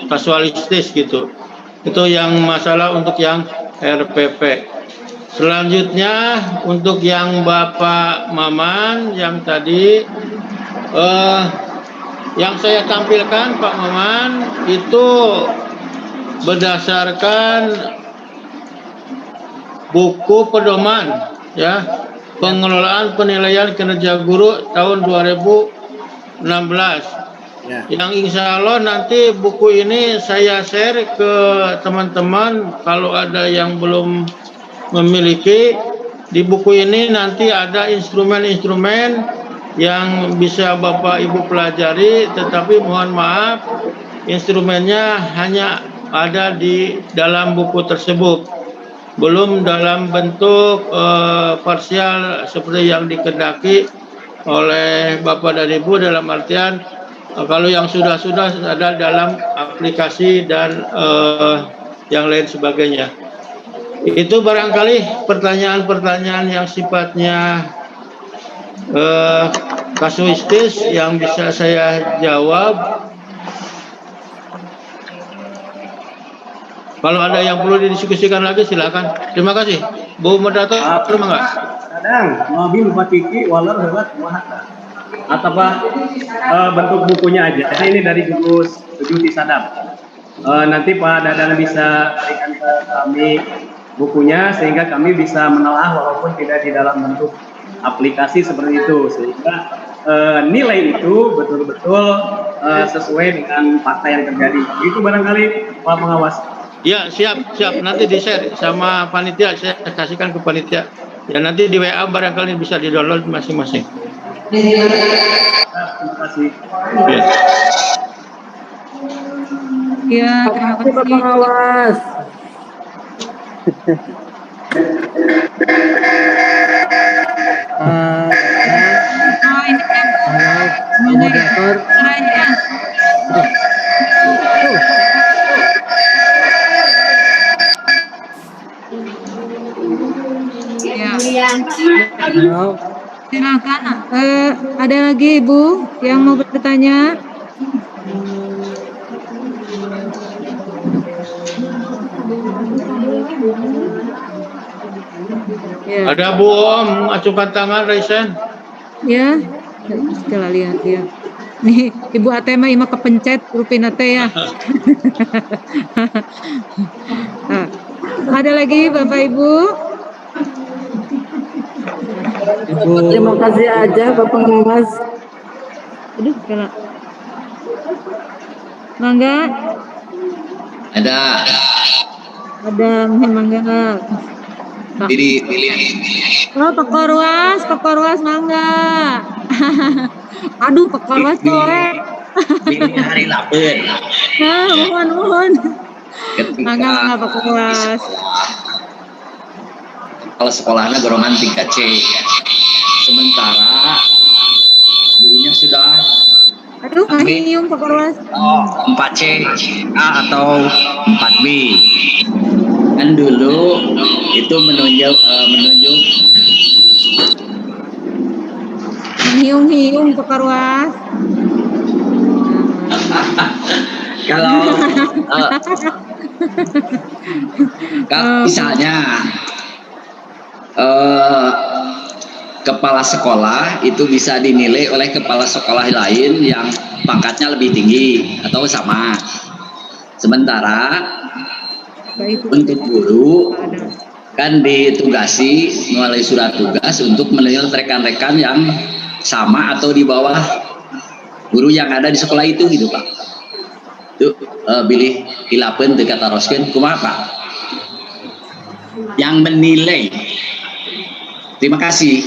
kasualistis gitu. Itu yang masalah untuk yang RPP. Selanjutnya untuk yang Bapak Maman yang tadi yang saya tampilkan Pak Maman itu berdasarkan buku pedoman ya pengelolaan penilaian kinerja guru tahun 2016. Yang insya Allah nanti buku ini saya share ke teman-teman. Kalau ada yang belum memiliki, di buku ini nanti ada instrumen-instrumen yang bisa Bapak Ibu pelajari, tetapi mohon maaf instrumennya hanya ada di dalam buku tersebut, belum dalam bentuk parsial seperti yang dikehendaki oleh Bapak dan Ibu, dalam artian kalau yang sudah ada dalam aplikasi dan yang lain sebagainya. Itu barangkali pertanyaan-pertanyaan yang sifatnya kasuistis yang bisa saya jawab. Kalau ada yang perlu didiskusikan lagi silakan. Terima kasih. Bu Moderator, terima kasih. Kadang mobil Patiki Waler hebat atau bentuk bukunya aja. Ini dari gugus 7 Cisadap. Nanti Pak Dadang bisa berikan ke kami bukunya sehingga kami bisa menelaah walaupun tidak di dalam bentuk aplikasi seperti itu, sehingga nilai itu betul-betul sesuai dengan fakta yang terjadi. Itu barangkali Pak Pengawas. Ya, siap. Nanti di-share sama panitia, saya kasihkan ke panitia. Ya, nanti di WA barangkali bisa di-download masing-masing. Terima kasih. Ya, terima kasih Pak Pengawas. Oh, ini kan Moderator. caranya. Ya, Halo. silakan. Ada lagi Ibu yang mau bertanya? Ya. Ada Bu Om, acungkan tangan, Raisen. Ya, setelah lihat ya. Nih, Ibu Atema ima kepencet rupina teh ya. Nah, ada lagi Bapak Ibu? Terima kasih aja Pak Pengawas. Aduh, kena. Mangga? Ada. Ada mangga. Pilih. Oh, Pak Korwas mangga. Aduh, Pak Korwas korek. Pilih hari lapar. Nah, mohon. Ketika Mangga Pak Korwas. kalau sekolahnya golongan tingkat C, sementara gurunya sudah Aduh, nyium Pak Korwas. 4C A atau 4B. Kan dulu itu menunjuk Hiung Pak Korwas. kalau misalnya kepala sekolah itu bisa dinilai oleh kepala sekolah lain yang pangkatnya lebih tinggi atau sama. Sementara untuk guru kan ditugasi melalui surat tugas untuk menilai rekan-rekan yang sama atau di bawah guru yang ada di sekolah itu gitu Pak. Itu bilih ilapen dekat taroskeun kumaha Pak? Yang menilai. Terima kasih.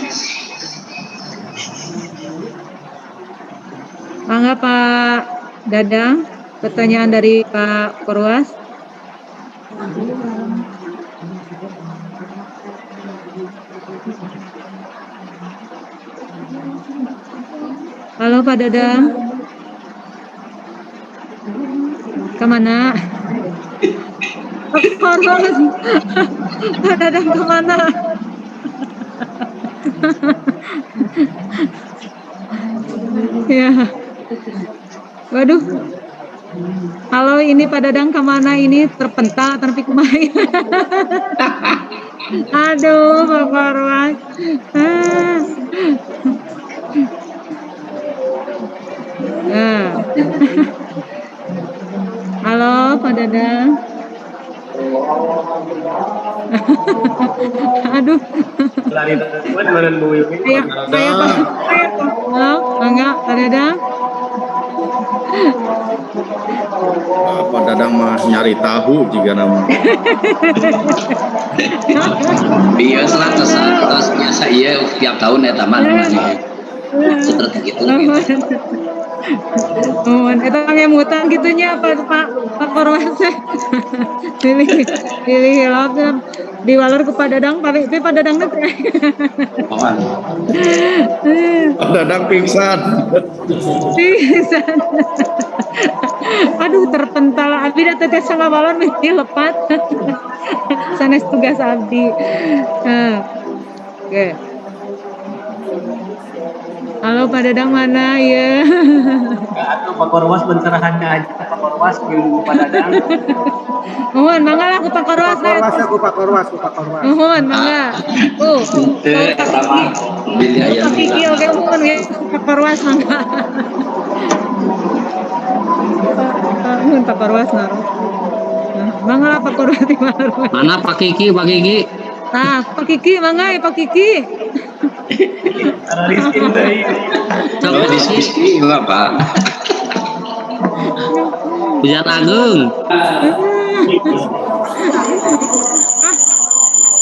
Mangga Pak Dadang, pertanyaan dari Pak Korwas. Halo Pak Dadang. Kemana? Pak Korwas. Pak Dadang kemana? Ya. Waduh. Halo, ini Pak Dadang kemana ini? Terpental tapi kumaha? Aduh, Pak Korwas. Nah. Halo, Pak Dadang. Aduh. Saya Pak. Halo, enggak, Pak Dadang. Pak Dadang mah nyari tahu jika nama. Biasa lah terus biasa iya tiap tahun ya taman seperti itu. Eta ngemutan gitunya Pak Korwas. Pilih hilap di walor ke Pak Dadang, Pak Dadang teh. Pak Dadang pingsan. Aduh, terpental abdi da teh sama balon mesti lepat. Sanes tugas abdi. Oke. Halo Pak Dadang mana ya? Atau Pak Korwas pencerahannya aja Pak Korwas ilmu Pak Dadang. Mohon mangga lah ku Pak Korwas. Pak Korwas. Mohon mangga. Pak Kiki oke mohon ya Pak Korwas mangga. Mohon Pak Korwas naruh. Mangga lah Pak Korwas di mana? Mana Pak Kiki? Nah, Pak Kiki mangga ya Pak Kiki. Coba diskusi Bapak. Hujan Agung.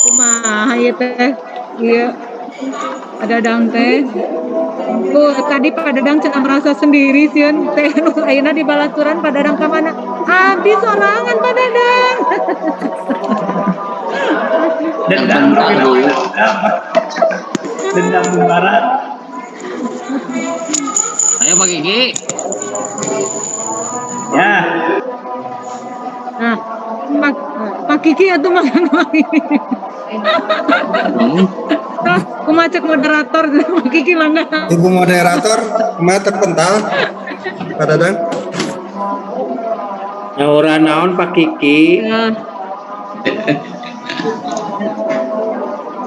Kumaha ieu teh? Iya. Ada dang teh. Tadi Pak Dadang cenah merasa sendiri sieun teh ayeuna di balaturan Pak Dadang ka mana? Abdi sorangan Pak Dadang. Dendam dendam barat. Ayo Pak Kiki. Ya. Nah, Pak Kiki atuh makan lagi. Tah, kumaha cek moderator Pak Kiki mangga. Ibu moderator, kumaha terpental? Pak Dadang. Ora naon Pak Kiki. Ya.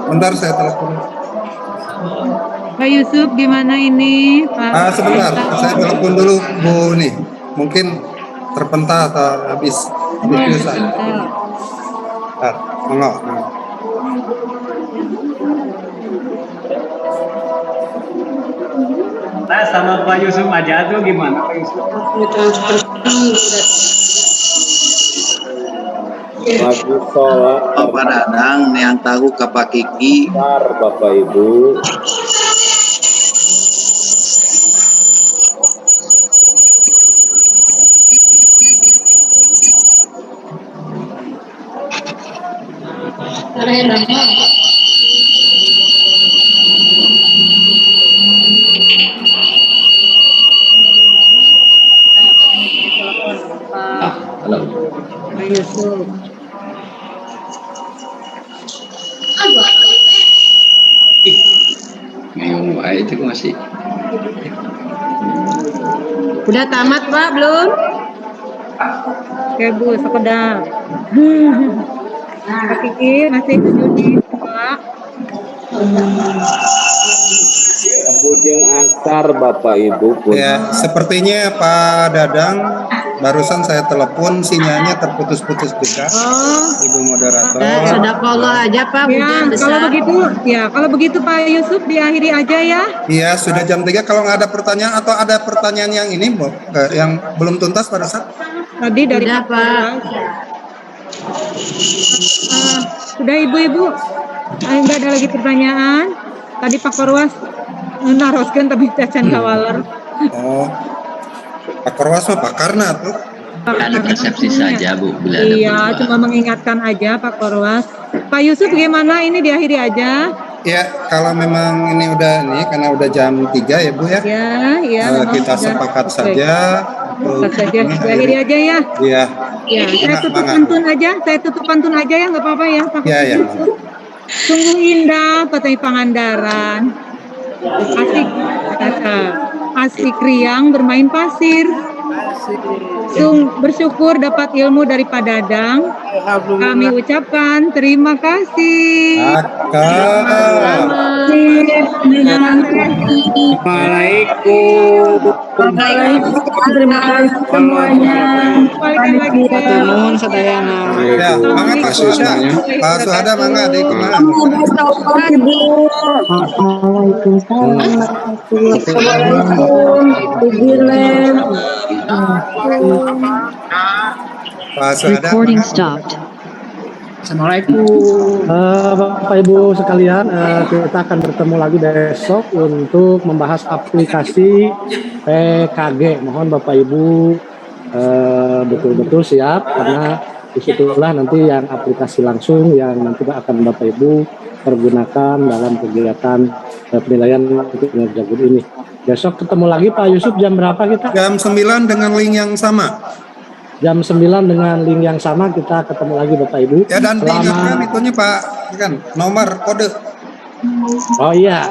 Bentar saya telepon. Pak Yusuf gimana ini Pak? Sebentar, saya telepon dulu Bu nih. Mungkin terpental atau habis pulsa. Bentar, enggak. Nah, sama Pak Yusuf aja tuh gimana Pak Yusuf? Bagus sholat. Bapak Dadang yang tahu ke Pak Kiki. Bapak Ibu. Halo. Pak Yusuf. Ngomong wae itu masih. Udah tamat Pak belum? Oke Bu, sekedar. Pak Kiki masih judi Pak. Bujeng akar Bapak Ibu. Ya, sepertinya Pak Dadang barusan saya telepon sinyalnya terputus-putus juga. Ibu moderator. Sedaqallah aja Pak. Ya, kalau begitu Pak Yusuf diakhiri aja ya. Iya, sudah jam 3. Kalau nggak ada pertanyaan atau ada pertanyaan yang ini, Bu, yang belum tuntas pada saat Tadi dari Pak. Sudah Ibu-ibu. Enggak ada lagi pertanyaan. Tadi Pak Korwas naroskeun tapi cacan kawaler. Oh. Pak Korwas mah pakarna tuh. Ada persepsi saja Bu. Bila Iya, cuma mengingatkan aja Pak Korwas. Pak Yusuf gimana ini diakhiri aja? Ya, kalau memang ini udah nih karena udah jam 3 ya Bu ya. Ya, kita sepakat saja. Diakhiri aja ya. Iya. Ya, saya tutup pantun aja ya, nggak apa-apa ya Pak. Iya. Sungguh indah Petai Pangandaran. Asik riang bermain pasir. Bersyukur dapat ilmu dari Pak Dadang. Kami ucapkan terima kasih. Assalamualaikum. Terima kasih semuanya. Balikan lagi Nuhun sadayana. Ya, mangga Pak Suhada. Pak Suhada mangga di kumaha? Assalamualaikum. Ibu Pak Suhada. Assalamualaikum. Bapak Ibu sekalian, kita akan bertemu lagi besok untuk membahas aplikasi PKG. Mohon Bapak Ibu betul-betul siap karena disitulah nanti yang aplikasi langsung yang nanti akan Bapak Ibu pergunakan dalam kegiatan penilaian untuk kinerja guru ini. Besok ketemu lagi Pak Yusuf jam berapa kita? Jam 9 dengan link yang sama. Jam 9 dengan link yang sama kita ketemu lagi Bapak Ibu. Ya, dan diingatkan itunya Pak, kan nomor kode. Oh iya,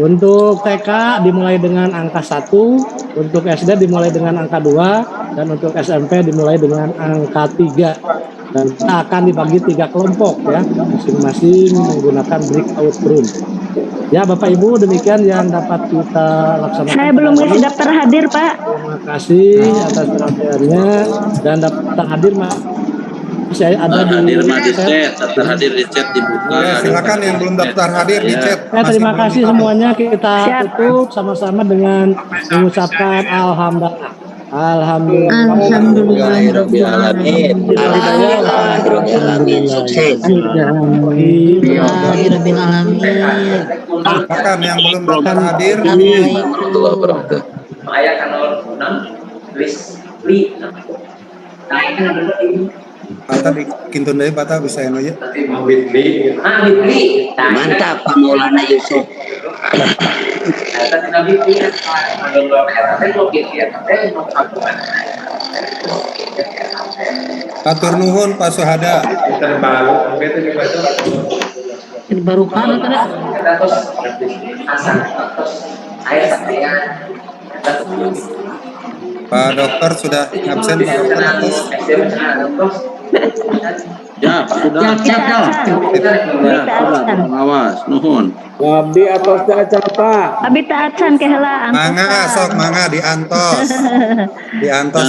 untuk TK dimulai dengan angka 1, untuk SD dimulai dengan angka 2, dan untuk SMP dimulai dengan angka 3. Dan kita akan dibagi 3 kelompok ya, masing-masing menggunakan breakout room. Ya Bapak Ibu, demikian yang dapat kita laksanakan. Saya belum ngisi daftar hadir Pak. Terima kasih atas perhatiannya dan daftar hadir Mas. saya ada di daftar hadir di chat dibuka. Ya, silakan yang belum daftar hadir di chat. Ya, terima kasih semuanya. Kita tutup sama-sama dengan mengucapkan alhamdulillah. Alhamdulillahirobbilalamin. Alhamdulillahirobbilalamin. Sukses. Alhamdulillahirobbilalamin. Silakan yang belum daftar hadir. Warahmatullahi wabarakatuh. Ayat nomor 6 Rizli. Bata kintun deui bata bisa yang aja. Mantap Pak Maulana Yusuf. Atur nuhun Pak Suhada. Baru kan Pak Dokter sudah absen Pak Dokter atas. Ya, sudah. Ya, pengawas, nuhun. Abdi atas acan Pak. Abi taacan ke heula. Mangga sok mangga diantos. Diantos